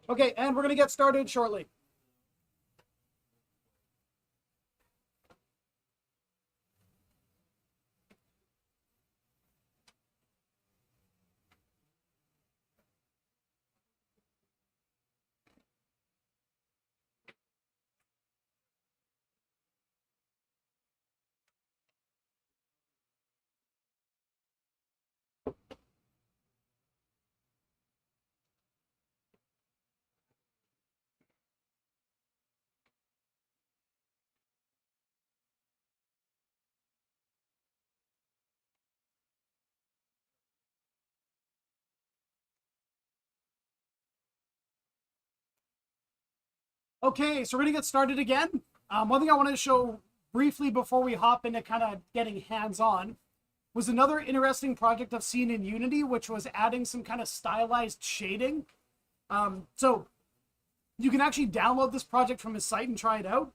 B: Okay, and we're going to get started shortly. Okay, so we're going to get started again. One thing I wanted to show briefly before we hop into kind of getting hands-on was another interesting project I've seen in Unity, which was adding some kind of stylized shading. So you can actually download this project from his site and try it out.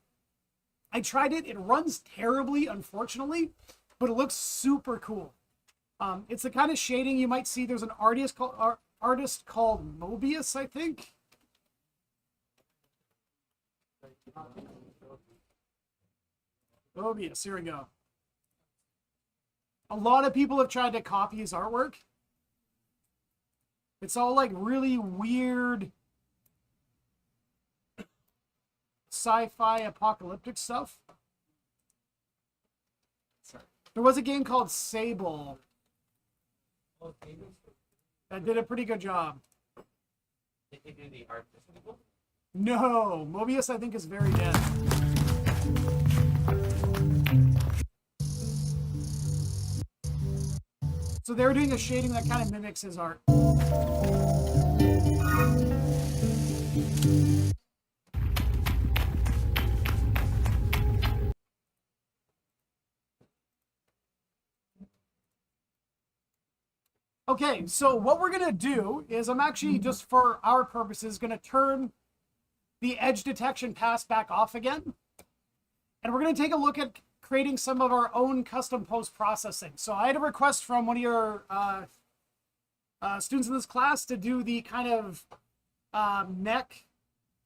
B: I tried it. It runs terribly, unfortunately, but it looks super cool. It's the kind of shading you might see. There's an artist called Mobius, I think. Mobius, here we go. A lot of people have tried to copy his artwork. It's all like really weird sci-fi apocalyptic stuff. There was a game called Sable that did a pretty good job.
C: Did he do the art people?
B: No, Mobius I think is very dead. So they were doing a shading that kind of mimics his art. Okay, so what we're going to do is I'm actually, just for our purposes, going to turn the edge detection pass back off again. And we're going to take a look at creating some of our own custom post-processing. So I had a request from one of your students in this class to do the kind of mech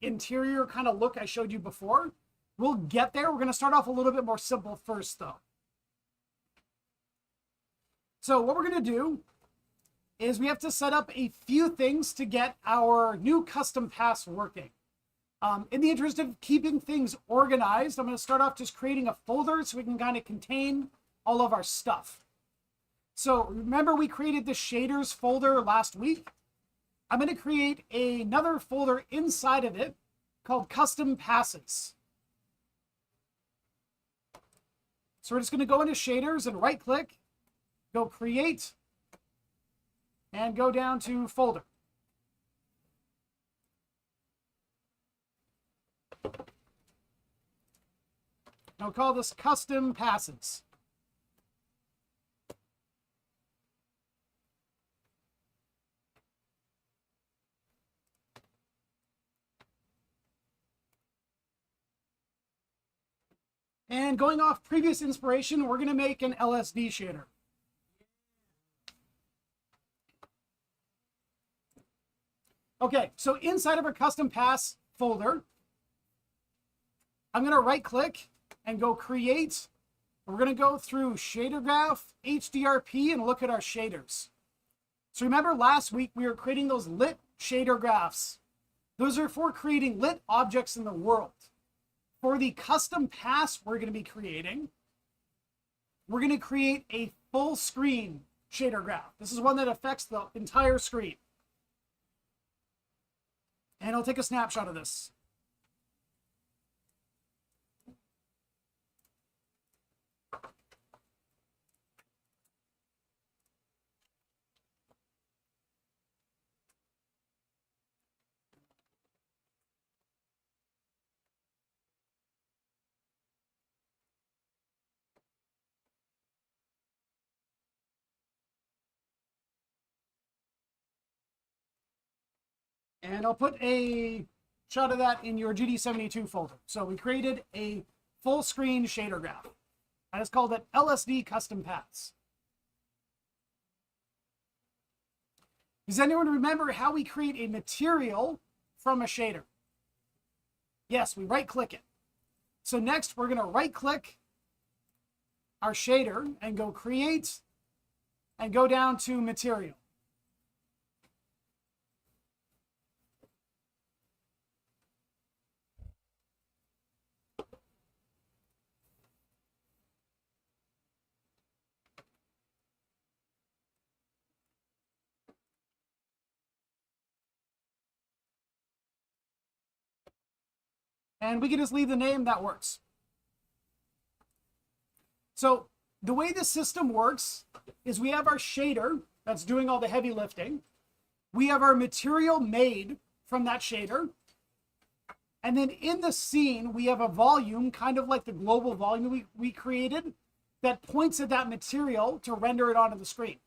B: interior kind of look I showed you before. We'll get there. We're going to start off a little bit more simple first, though. So what we're going to do is we have to set up a few things to get our new custom pass working. In the interest of keeping things organized, I'm going to start off just creating a folder so we can kind of contain all of our stuff. So remember we created the shaders folder last week? I'm going to create another folder inside of it called custom passes. So we're just going to go into shaders and right click, go create, and go down to folder. I'll call this custom passes. And going off previous inspiration, we're going to make an LSD shader. Okay, so inside of our custom pass folder, I'm going to right click and go create. We're going to go through shader graph, HDRP, and look at our shaders. So remember last week we were creating those lit shader graphs. Those are for creating lit objects in the world. For the custom pass we're going to be creating, we're going to create a full screen shader graph. This is one that affects the entire screen. And I'll take a snapshot of this. And I'll put a shot of that in your GD72 folder. So we created a full screen shader graph. I just called it LSD custom paths. Does anyone remember how we create a material from a shader? Yes, we right click it. So next we're going to right click our shader and go create and go down to material. And we can just leave the name, that works. So the way the system works is we have our shader that's doing all the heavy lifting. We have our material made from that shader. And then in the scene, we have a volume, kind of like the global volume we created, that points at that material to render it onto the screen.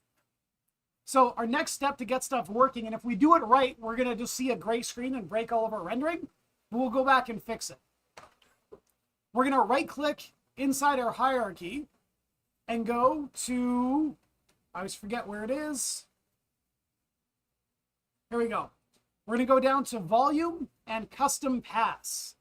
B: So our next step to get stuff working, and if we do it right, we're going to just see a gray screen and break all of our rendering. We'll go back and fix it. We're going to right click inside our hierarchy and go to, I always forget where it is. Here we go. We're going to go down to volume and custom paths.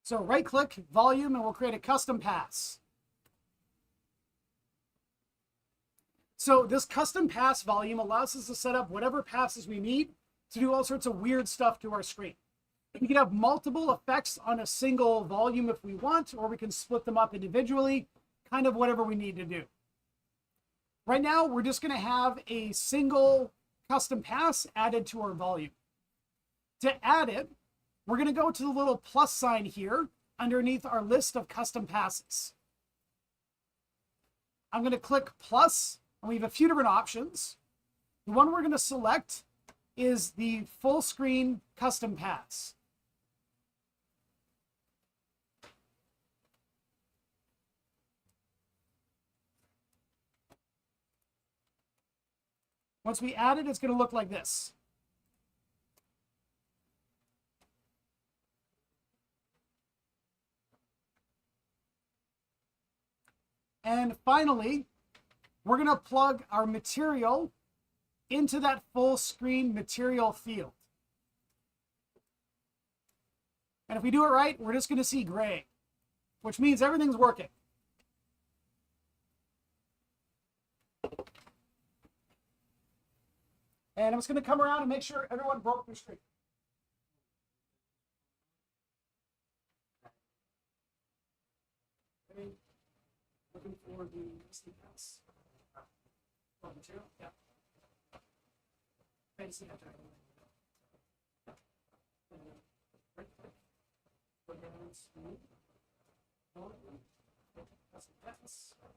B: So right click volume and we'll create a custom pass. So this custom pass volume allows us to set up whatever passes we need to do all sorts of weird stuff to our screen. We can have multiple effects on a single volume if we want, or we can split them up individually, kind of whatever we need to do. Right now, we're just going to have a single custom pass added to our volume. To add it, we're going to go to the little plus sign here underneath our list of custom passes. I'm going to click plus, and we have a few different options. The one we're going to select is the full screen custom pass. Once we add it, it's going to look like this. And finally, we're going to plug our material into that full screen material field. And if we do it right, we're just going to see gray, which means everything's working. And I'm just going to come around and make sure everyone broke their screen. Okay. Looking for the SD pass. Oh, material? Yeah. Fancy that. Right click. Go down to volume. That's a pass. Put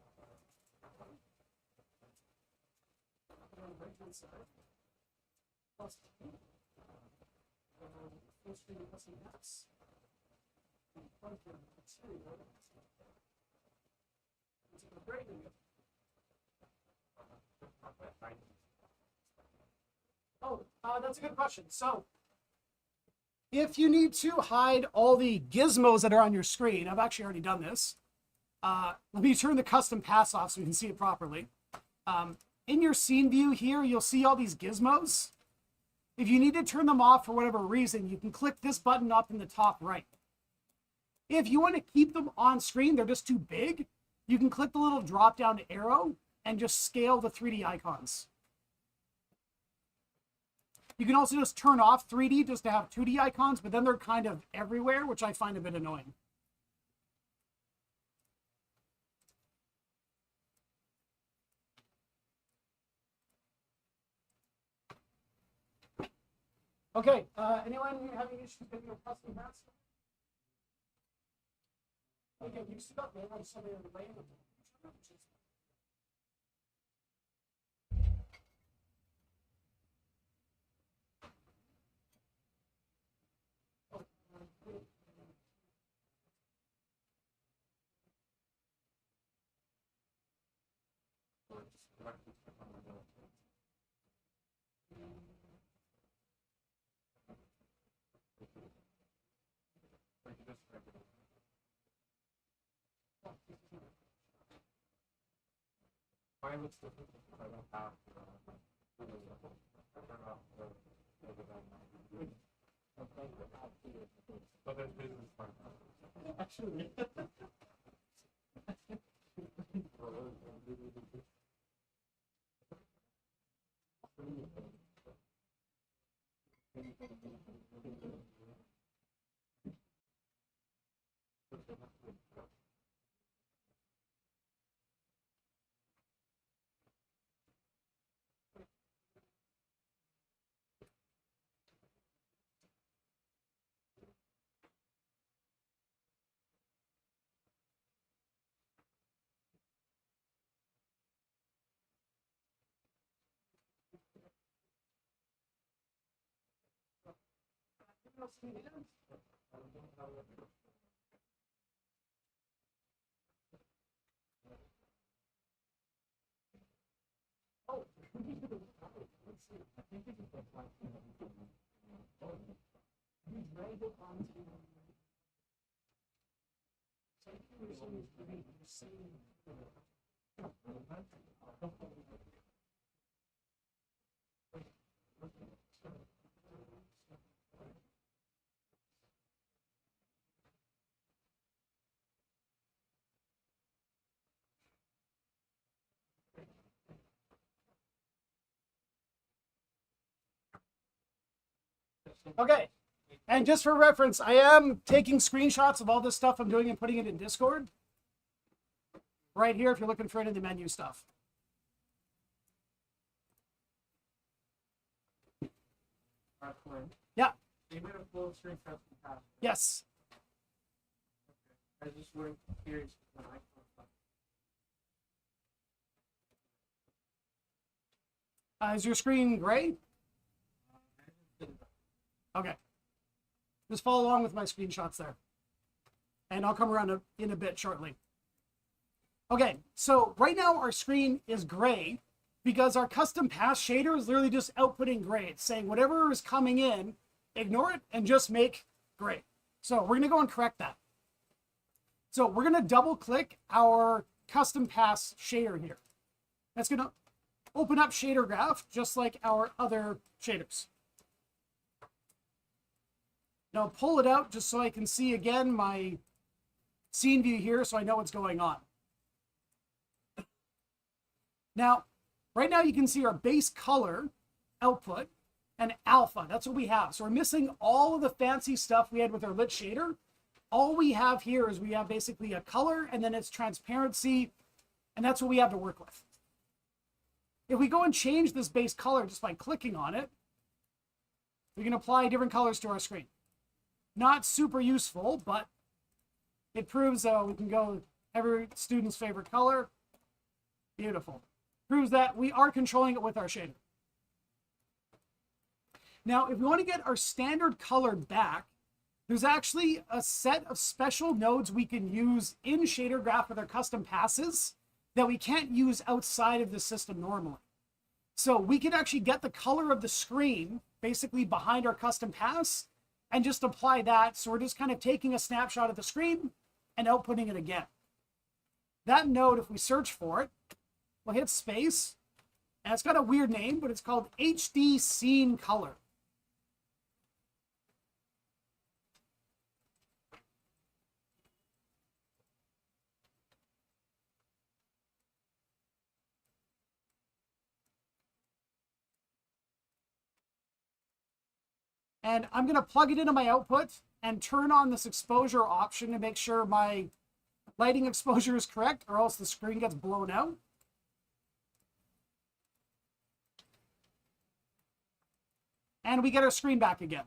B: it on the right hand side. Plus full screen custom pass. And plug in material. Oh, that's a good question. So, if you need to hide all the gizmos that are on your screen, I've actually already done this. Let me turn the custom pass off so we can see it properly. In your scene view here, you'll see all these gizmos. If you need to turn them off for whatever reason, you can click this button up in the top right. If you want to keep them on screen, they're just too big, you can click the little drop down arrow and just scale the 3D icons. You can also just turn off 3D just to have 2D icons, but then they're kind of everywhere, which I find a bit annoying. Okay, anyone having issues with your custom hats? Okay, you stood up there on somebody on the way.
A: Mine looks different. I don't have but then this is fine. Actually.
B: Okay, and just for reference, I am taking screenshots of all this stuff I'm doing and putting it in Discord. Right here, if you're looking for any of the menu stuff. Yeah.
A: You made a full screen cast from past.
B: Yes.
A: Okay. I just weren't curious when I
B: Is your screen gray? Okay. Just follow along with my screenshots there. And I'll come around in a bit shortly. Okay, so right now our screen is gray because our custom pass shader is literally just outputting gray. It's saying whatever is coming in, ignore it and just make gray. So we're going to go and correct that. So we're going to double click our custom pass shader here. That's going to open up shader graph just like our other shaders. Now pull it out just so I can see again my scene view here so I know what's going on. Now, right now you can see our base color output and alpha. That's what we have. So we're missing all of the fancy stuff we had with our lit shader. All we have here is we have basically a color and then it's transparency, and that's what we have to work with. If we go and change this base color just by clicking on it, we can apply different colors to our screen. Not super useful, but it proves we can go every student's favorite color. Beautiful. Proves that we are controlling it with our shader. Now, if we want to get our standard color back, there's actually a set of special nodes we can use in shader graph with our custom passes that we can't use outside of the system normally. So we can actually get the color of the screen basically behind our custom pass and just apply that. So we're just kind of taking a snapshot of the screen and outputting it again. That node, if we search for it, we'll hit space, and it's got a weird name, but it's called HD Scene Color. And I'm going to plug it into my output and turn on this exposure option to make sure my lighting exposure is correct, or else the screen gets blown out. And we get our screen back again.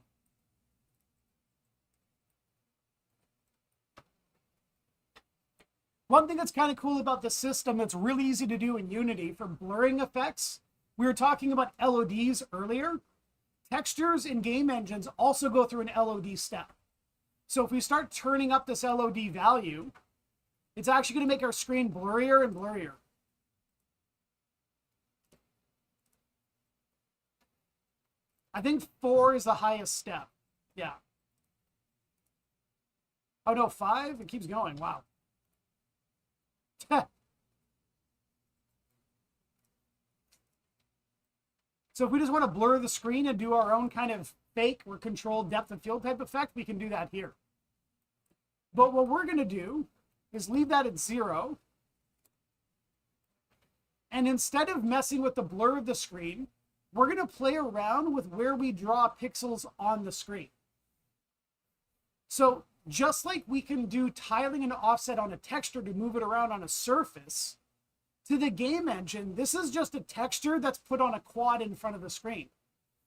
B: One thing that's kind of cool about this system that's really easy to do in Unity for blurring effects, we were talking about LODs earlier. Textures in game engines also go through an LOD step. So if we start turning up this LOD value, it's actually going to make our screen blurrier and blurrier. I think 4 is the highest step. Yeah. Oh no, 5? It keeps going. Wow. So if we just want to blur the screen and do our own kind of fake or controlled depth of field type effect, we can do that here. But what we're going to do is leave that at 0. And instead of messing with the blur of the screen, we're going to play around with where we draw pixels on the screen. So just like we can do tiling and offset on a texture to move it around on a surface, to the game engine, this is just a texture that's put on a quad in front of the screen.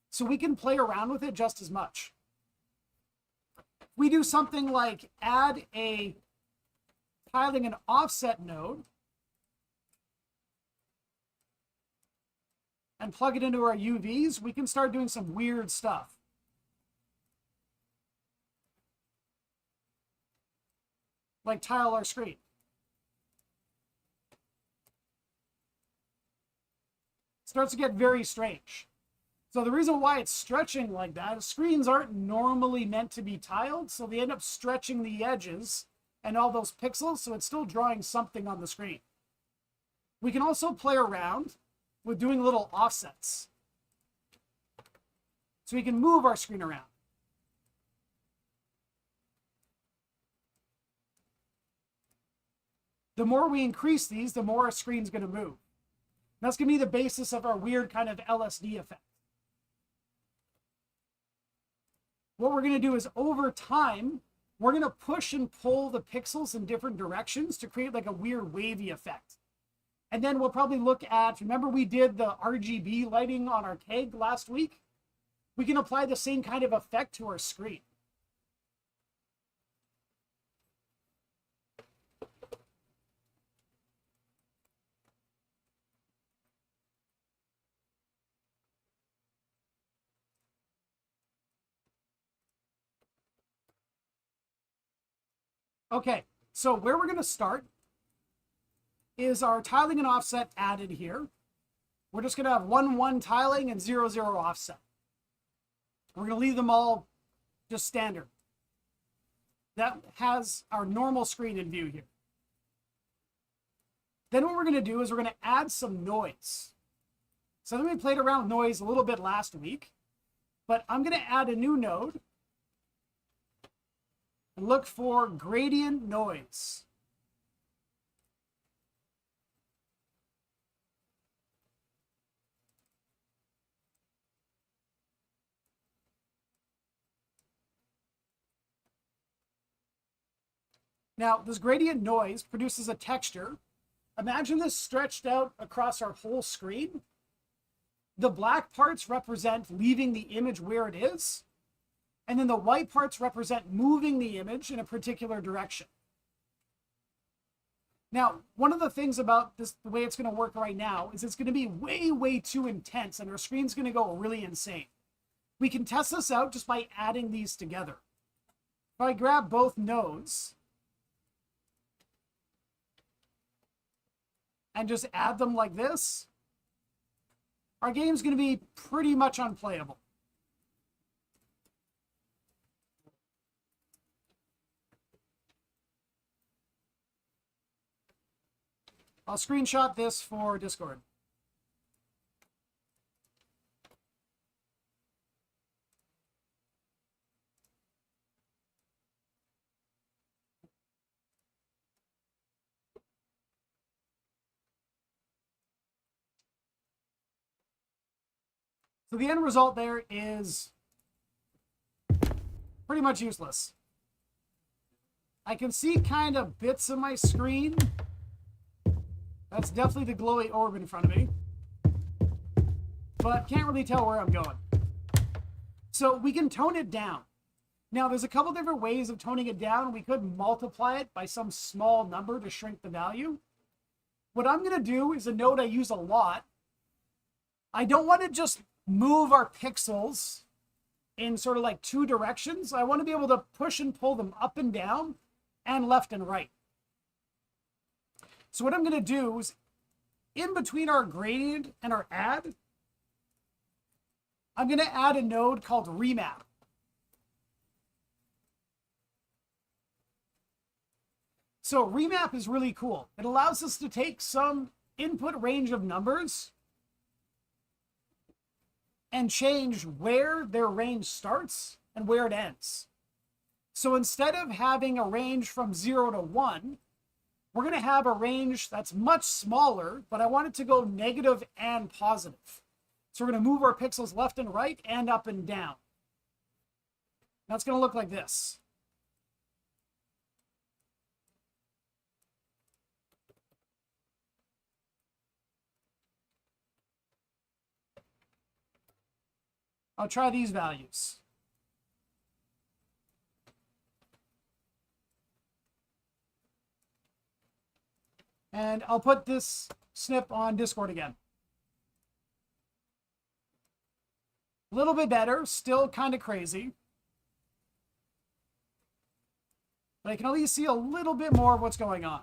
B: So we can play around with it just as much. We do something like add a tiling and offset node and plug it into our UVs, we can start doing some weird stuff. Like tile our screen. Starts to get very strange. So the reason why it's stretching like that is screens aren't normally meant to be tiled, so they end up stretching the edges and all those pixels, so it's still drawing something on the screen. We can also play around with doing little offsets. So we can move our screen around. The more we increase these, the more our screen's going to move. That's going to be the basis of our weird kind of LSD effect. What we're going to do is over time, we're going to push and pull the pixels in different directions to create like a weird wavy effect. And then we'll probably look at, remember we did the RGB lighting on our keg last week? We can apply the same kind of effect to our screen. Okay, so where we're going to start is our tiling and offset added here. We're just going to have 1, 1 tiling and 0, 0 offset. We're going to leave them all just standard. That has our normal screen in view here. Then what we're going to do is we're going to add some noise. So then we played around with noise a little bit last week, but I'm going to add a new node and look for gradient noise. Now, this gradient noise produces a texture. Imagine this stretched out across our whole screen. The black parts represent leaving the image where it is, and then the white parts represent moving the image in a particular direction. Now, one of the things about this, the way it's going to work right now, is it's going to be way, way too intense, and our screen's going to go really insane. We can test this out just by adding these together. If I grab both nodes and just add them like this, our game's going to be pretty much unplayable. I'll screenshot this for Discord. So the end result there is pretty much useless. I can see kind of bits of my screen. That's definitely the glowy orb in front of me. But can't really tell where I'm going. So we can tone it down. Now, there's a couple different ways of toning it down. We could multiply it by some small number to shrink the value. What I'm going to do is a node I use a lot. I don't want to just move our pixels in sort of like two directions. I want to be able to push and pull them up and down and left and right. So what I'm going to do is in between our gradient and our add, I'm going to add a node called remap. So remap is really cool. It allows us to take some input range of numbers and change where their range starts and where it ends. So instead of having a range from 0 to 1, we're going to have a range that's much smaller, but I want it to go negative and positive. So we're going to move our pixels left and right and up and down. That's going to look like this. I'll try these values. And I'll put this snip on Discord again. A little bit better, still kind of crazy. But I can at least see a little bit more of what's going on.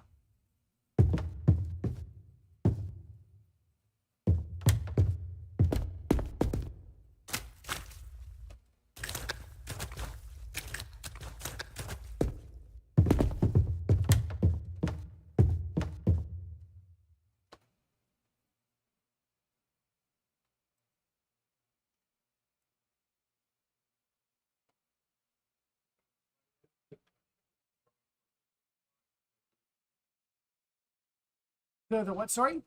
B: The what, sorry?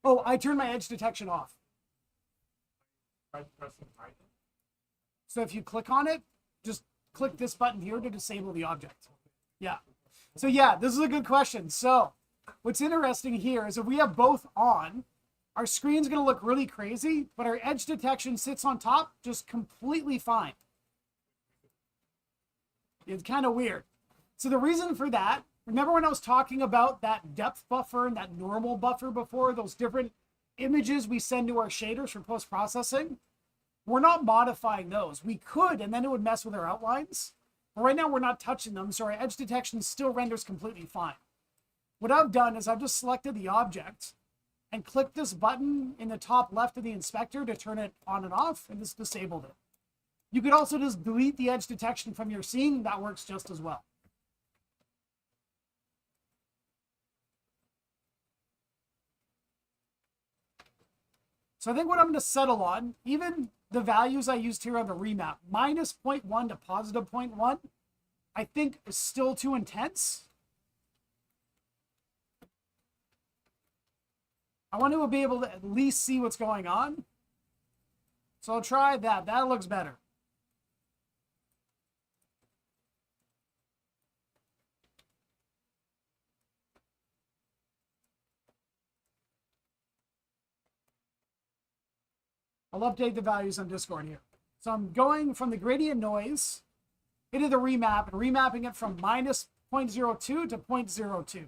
B: Oh, I turned my edge detection off. So if you click on it, just click this button here to disable the object. Yeah. So yeah, this is a good question. So what's interesting here is if we have both on, our screen's going to look really crazy, but our edge detection sits on top just completely fine. It's kind of weird. So the reason for that, remember when I was talking about that depth buffer and that normal buffer before, those different images we send to our shaders for post-processing? We're not modifying those. We could, and then it would mess with our outlines. But right now we're not touching them, so our edge detection still renders completely fine. What I've done is I've just selected the object and clicked this button in the top left of the inspector to turn it on and off, and just disabled it. You could also just delete the edge detection from your scene. That works just as well. So I think what I'm going to settle on, even the values I used here on the remap, minus 0.1 to positive 0.1, I think is still too intense. I want to be able to at least see what's going on. So I'll try that. That looks better. I'll update the values on Discord here. So I'm going from the gradient noise into the remap and remapping it from minus 0.02 to 0.02.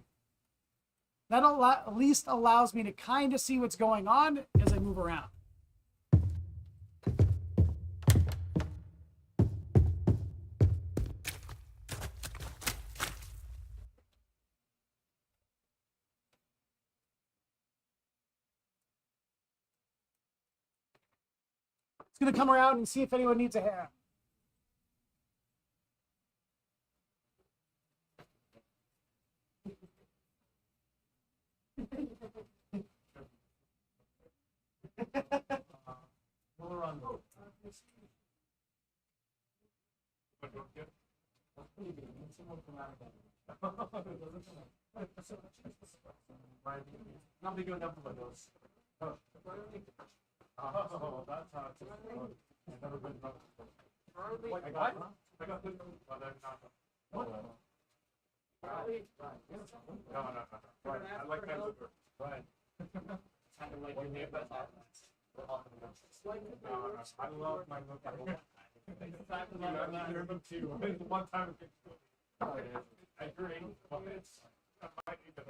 B: That at least allows me to kind of see what's going on as I move around. It's going to come around and see if anyone needs a hand.
D: Not big enough for those. Oh, that's how it's I've never been enough. Wait, I got this. Oh, that's not. What? No. Right. I like that. Right. Kind of like your name, but I love my look. I heard them too. One time. I agree, but it's. I might need to.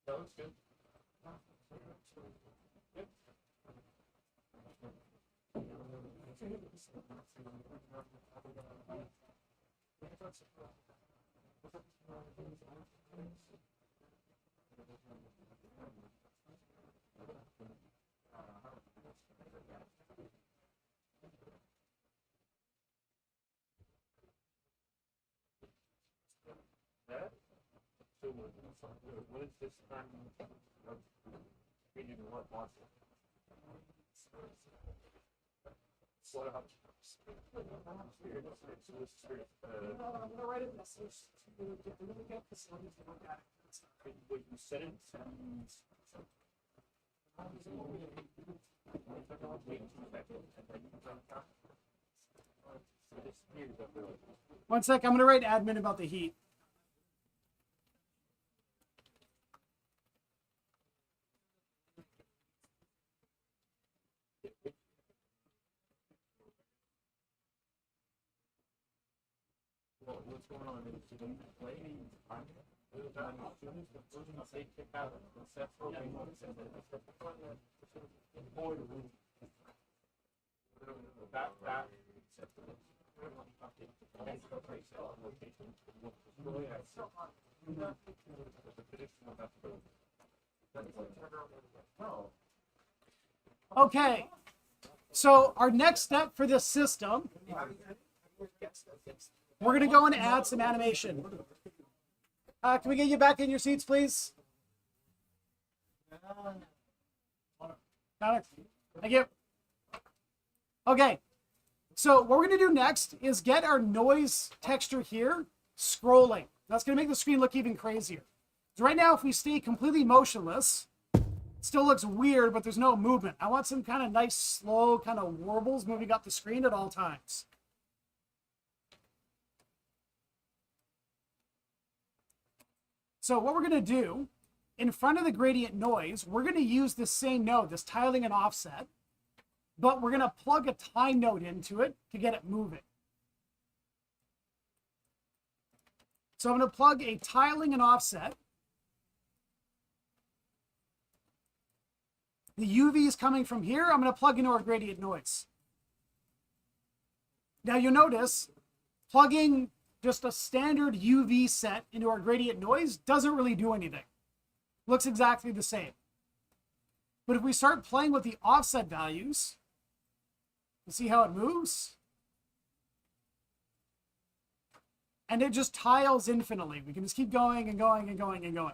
D: That looks good. So what is this time of reading what wants it? What about
B: I'm gonna write a message to get facilities to look at it.
D: what you said it?
B: One sec, I'm gonna write admin about the heat.
D: Well, what's going on is you don't play any time. They kick out the set program. That
B: Okay, so our next step for this system, we're gonna go and add some animation. Can we get you back in your seats, please? Got it. Thank you. Okay, so what we're gonna do next is get our noise texture here scrolling. That's gonna make the screen look even crazier. So right now, if we stay completely motionless, it still looks weird, but there's no movement. I want some kind of nice, slow kind of warbles moving up the screen at all times. So what we're gonna do, in front of the gradient noise, we're gonna use this same node, this tiling and offset, but we're gonna plug a time node into it to get it moving. So I'm gonna plug a tiling and offset. The UV is coming from here. I'm gonna plug into our gradient noise. Now you'll notice, plugging just a standard UV set into our gradient noise doesn't really do anything. Looks exactly the same. But if we start playing with the offset values, you see how it moves? And it just tiles infinitely. We can just keep going and going and going and going.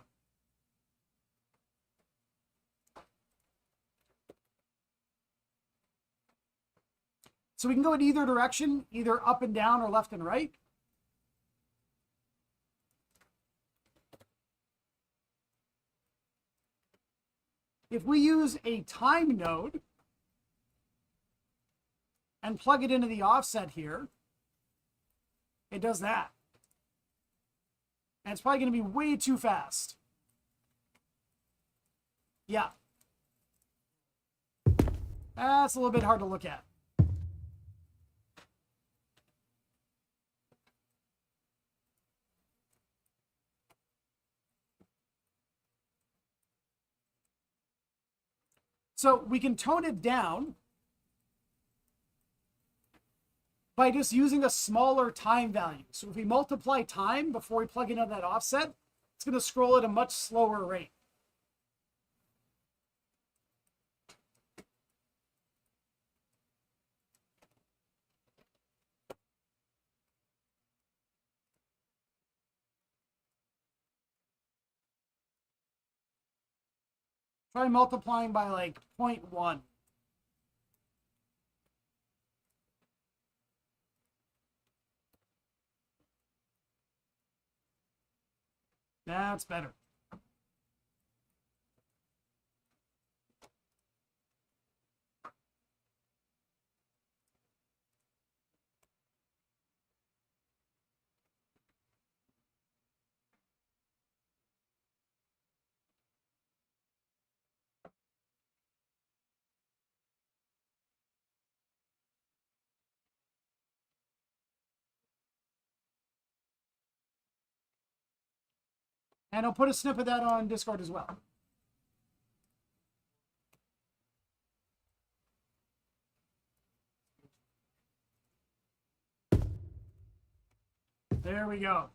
B: So we can go in either direction, either up and down or left and right. If we use a time node and plug it into the offset here, it does that. And it's probably going to be way too fast. Yeah. That's a little bit hard to look at. So we can tone it down by just using a smaller time value. So if we multiply time before we plug into that offset, it's going to scroll at a much slower rate. Try multiplying by like 0.1. That's better. And I'll put a snip of that on Discord as well. There we go.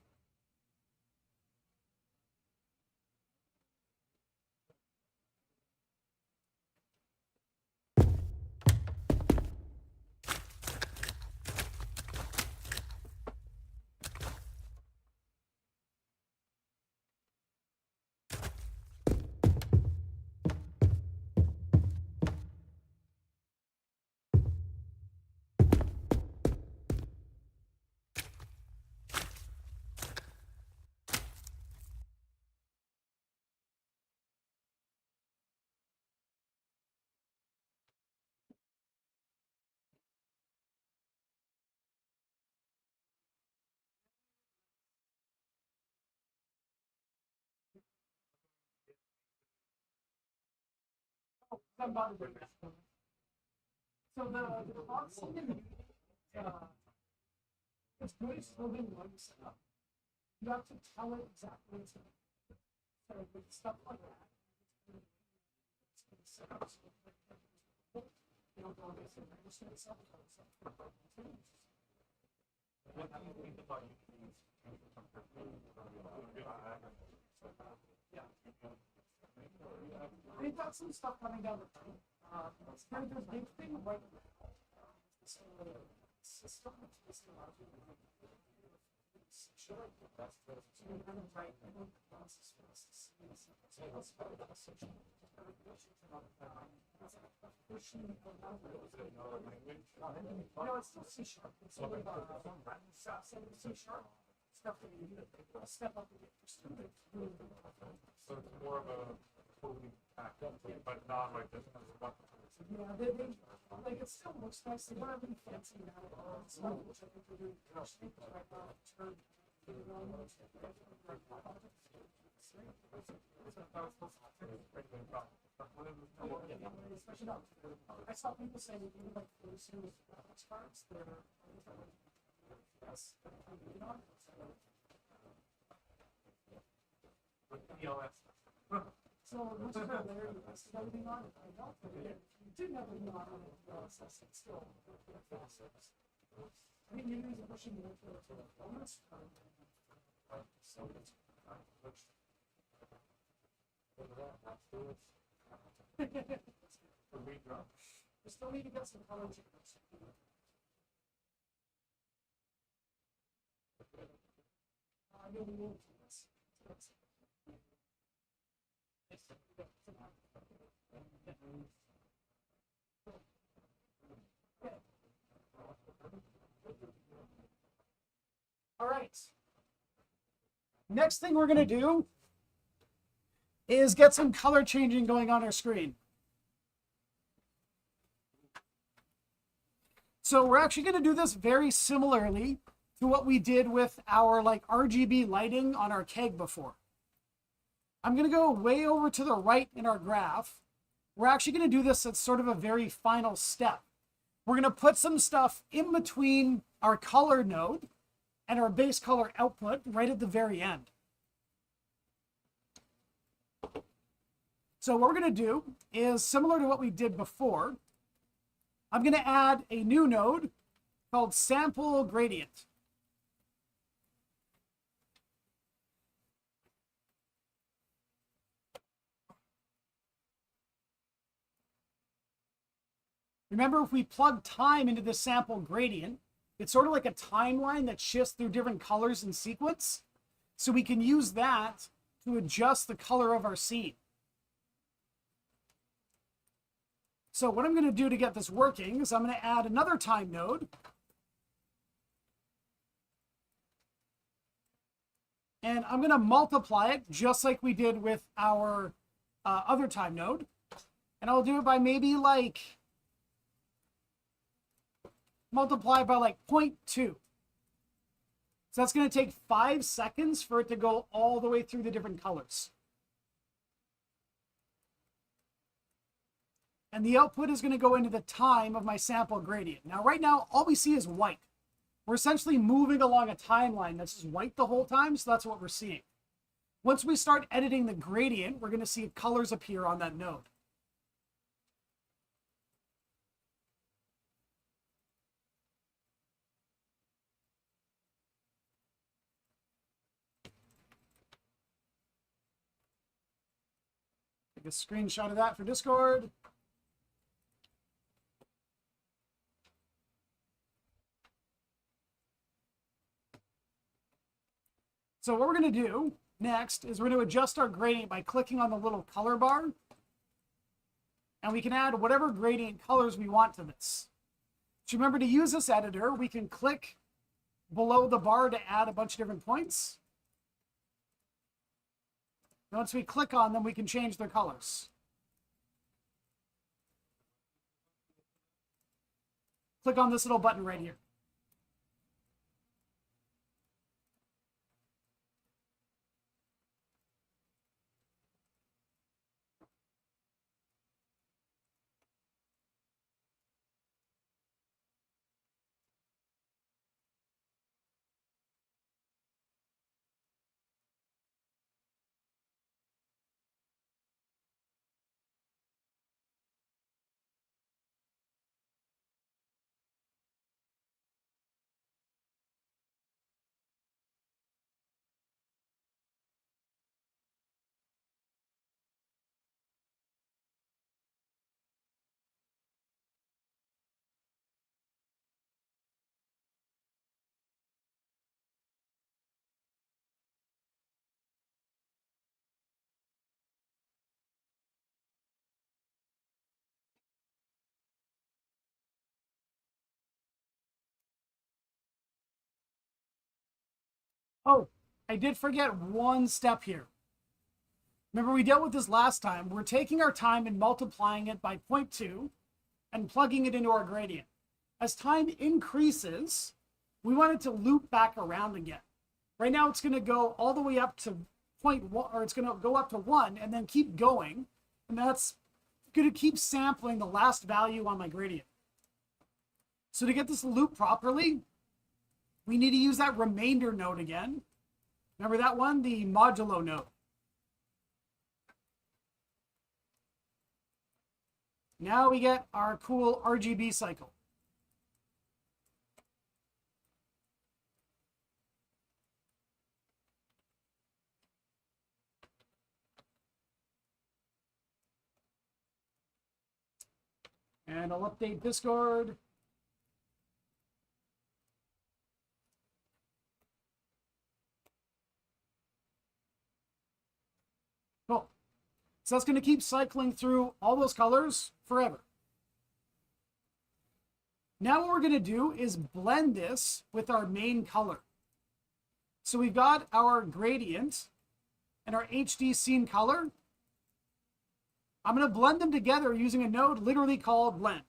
B: So the boxing and it's very slowly set up. You have to tell it exactly what's going to. So with stuff like that, it's going to set up so you don't go against the register itself. We've got some stuff coming down the pipe. It's kind of a big thing right now. This system, this allows you to sure that's the kind of right process for us to see this. So that's part of the section. No, it's still C#. It's sort of C# stuff that you need to step up and get your student.
D: So it's more of a fully packed, but not like this.
B: Yeah, like it still looks nice. They don't have any fancy now. It's not which I think they're doing right now. Turn. I saw people saying even like those graphics cards, they're yes. So once you're there, you listed everything on it. I know if you didn't have everything on it, it's still fast. I mean, you're using pushing more for the bonus. So it's we still need to get some color changes. I know we will do this. All right. Next thing we're going to do is get some color changing going on our screen. So we're actually going to do this very similarly to what we did with our like RGB lighting on our keg before. I'm going to go way over to the right in our graph. We're actually going to do this at sort of a very final step. We're going to put some stuff in between our color node and our base color output right at the very end. So what we're going to do is similar to what we did before. I'm going to add a new node called sample gradient. Remember, if we plug time into the sample gradient, it's sort of like a timeline that shifts through different colors in sequence. So we can use that to adjust the color of our scene. So what I'm going to do to get this working is I'm going to add another time node. And I'm going to multiply it just like we did with our other time node. And I'll do it by maybe like multiply by like 0.2. So that's going to take 5 seconds for it to go all the way through the different colors. And the output is going to go into the time of my sample gradient. Now, right now, all we see is white. We're essentially moving along a timeline that's just white the whole time, so that's what we're seeing. Once we start editing the gradient, we're going to see colors appear on that node. Take a screenshot of that for Discord. So what we're going to do next is we're going to adjust our gradient by clicking on the little color bar. And we can add whatever gradient colors we want to this. So remember, to use this editor, we can click below the bar to add a bunch of different points. And once we click on them, we can change their colors. Click on this little button right here. Oh, I did forget one step here. Remember, we dealt with this last time. We're taking our time and multiplying it by 0.2 and plugging it into our gradient. As time increases, we want it to loop back around again. Right now, it's going to go all the way up to 0.1, or it's going to go up to 1 and then keep going. And that's going to keep sampling the last value on my gradient. So to get this loop properly, we need to use that remainder node again. Remember that one? The modulo node. Now we get our cool RGB cycle. And I'll update Discord. Cool. So that's going to keep cycling through all those colors forever. Now what we're going to do is blend this with our main color. So we've got our gradient and our HD scene color. I'm going to blend them together using a node literally called blend.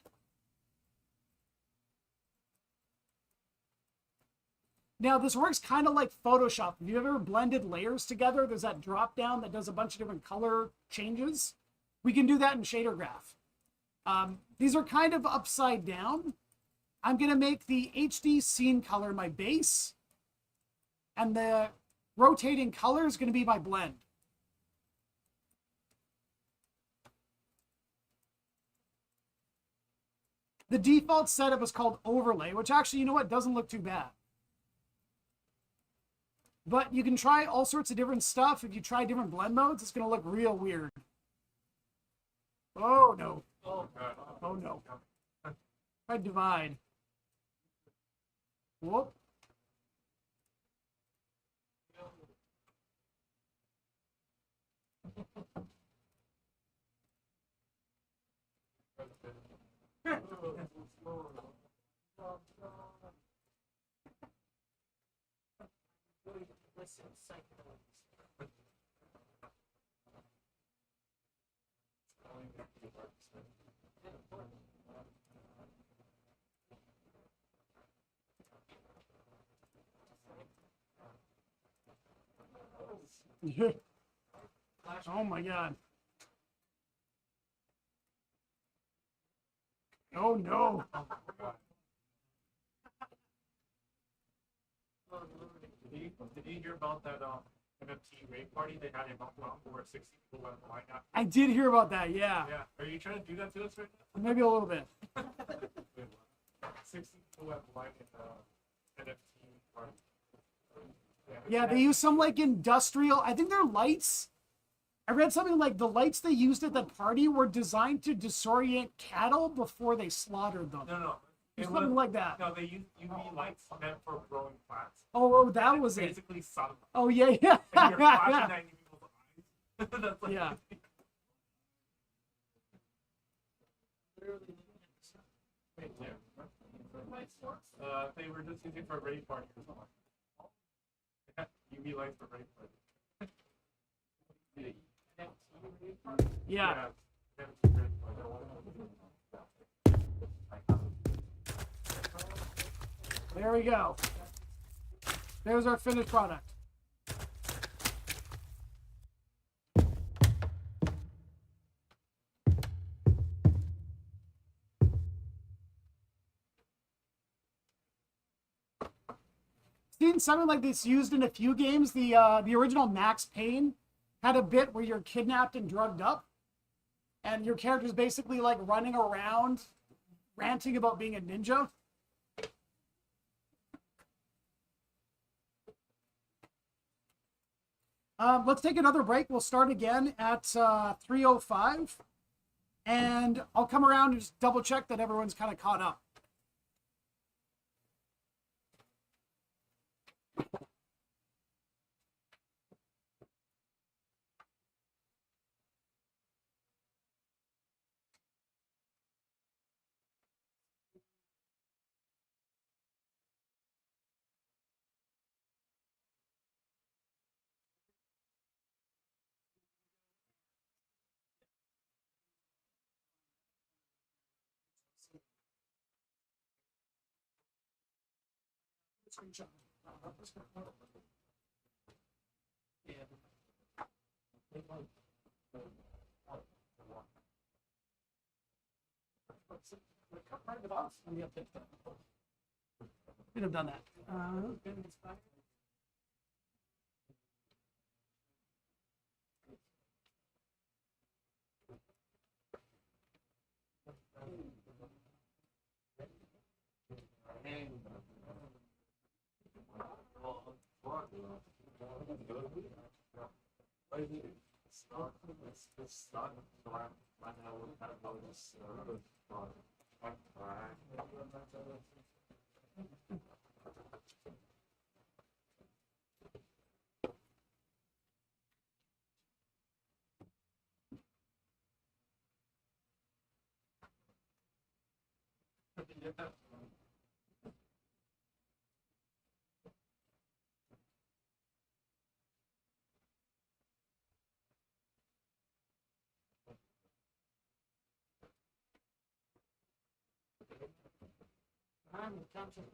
B: Now this works kind of like Photoshop. Have you ever blended layers together? There's that drop down that does a bunch of different color changes. We can do that in Shader Graph. These are kind of upside down. I'm going to make the HD scene color my base, and the rotating color is going to be my blend. The default setup is called overlay, which actually, you know what, doesn't look too bad. But you can try all sorts of different stuff. If you try different blend modes, it's going to look real weird. Oh, no. Oh, no. Try divide. Whoop. Oh my god. Oh no.
D: Did you hear about that NFT rave party they had in Hong Kong where 60 people went blind after?
B: I did hear about that, yeah.
D: Yeah. Are you trying to do that to us right now?
B: Maybe a little bit.
D: 60 people went blind in the NFT party.
B: Yeah, they use some like industrial, I think they're lights. I read something like the lights they used at that party were designed to disorient cattle before they slaughtered them.
D: No.
B: Something like that.
D: No, they use UV lights meant for growing plants.
B: Oh, that was it.
D: Basically sunlight.
B: Oh, yeah.
D: And you're flashing that in people's eyes. That's like,
B: yeah.
D: They were just using for a rave party or something. UV lights for rave party.
B: Yeah. There we go. There's our finished product. Seen something like this used in a few games. The original Max Payne had a bit where you're kidnapped and drugged up, and your character's basically like running around, ranting about being a ninja. Let's take another break. We'll start again at 3:05, and I'll come around and just double check that everyone's kind of caught up. screenshot. Right at the box. We'd have done that. I'm counting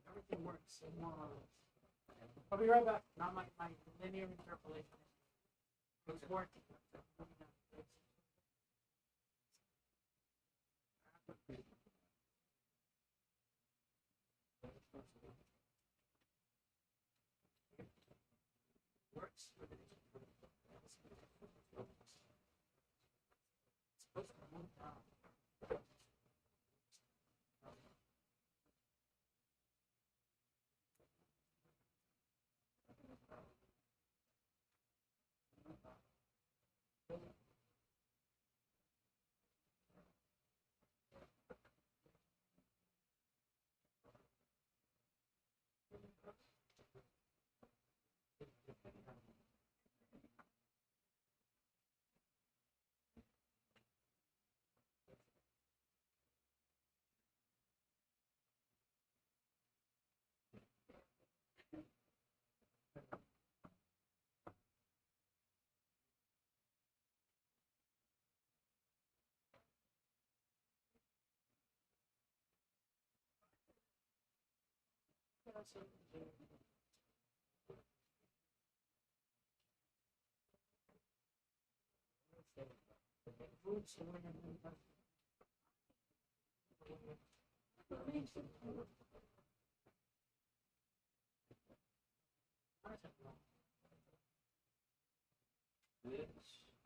B: everything works. I'll be right back. Not my linear interpolation. It's working. Works.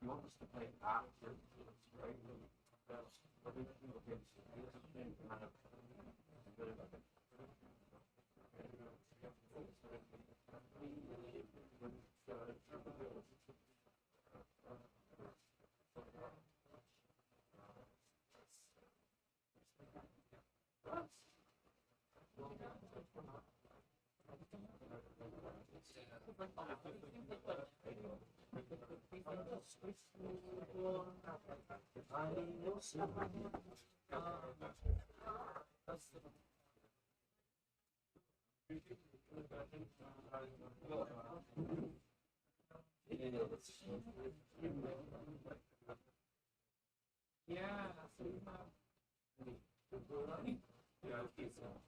E: You want us to play after, right?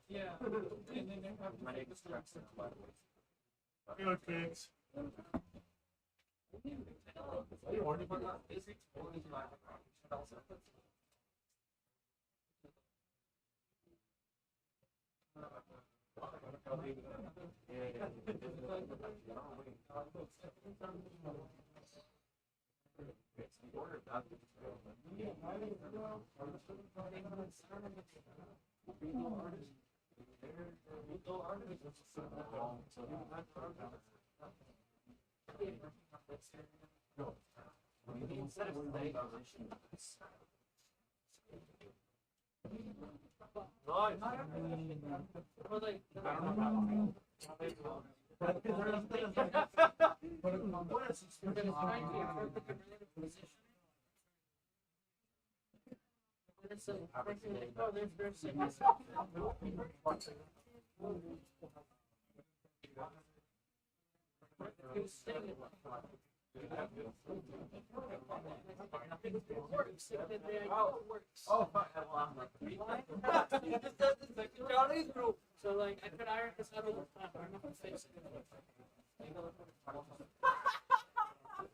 B: Yeah. And then they have
E: My name is Jackson, by the way.
D: Hello, kids.
E: Are you warning about that? Basic only live. Instead of staying position.
M: Oh, fuck. So, like, I could iron this out of the top. I'm not gonna fix it.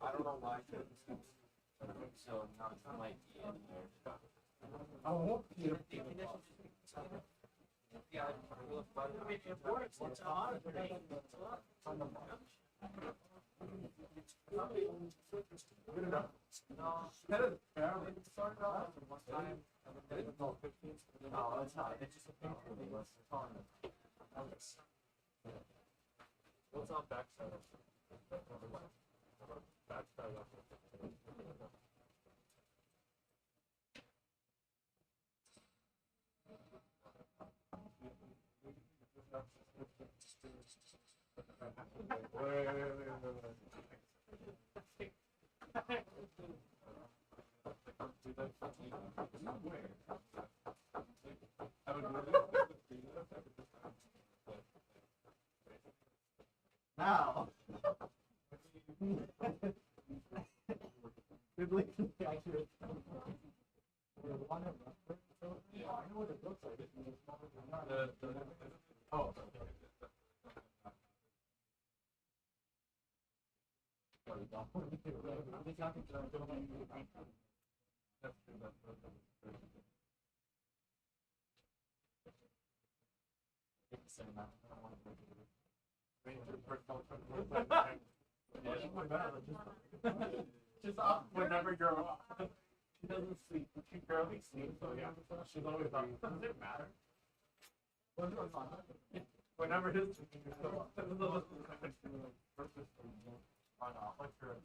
E: I don't know why. So now it's might be in there.
M: Oh, yeah, I mean, it works. It's odd, but it's
E: Good enough. No, that is barely started off one time. And then it's all 15. No, it's not. It's just a pink really less fun. What's on backside? Backside. Now, biblically accurate. Yeah, I know what it looks like. Oh. Just up whenever you're off. She doesn't sleep. She barely sleeps, so yeah. She's always up. Does it matter? Whenever his on off like her.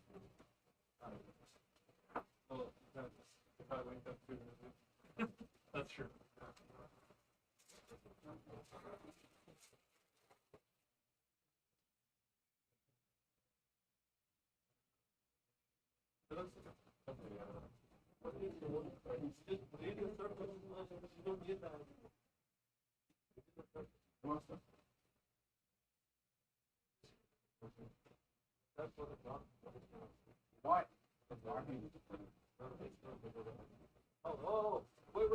E: Well, if I wake up too. That's true. Why? Oh, wait.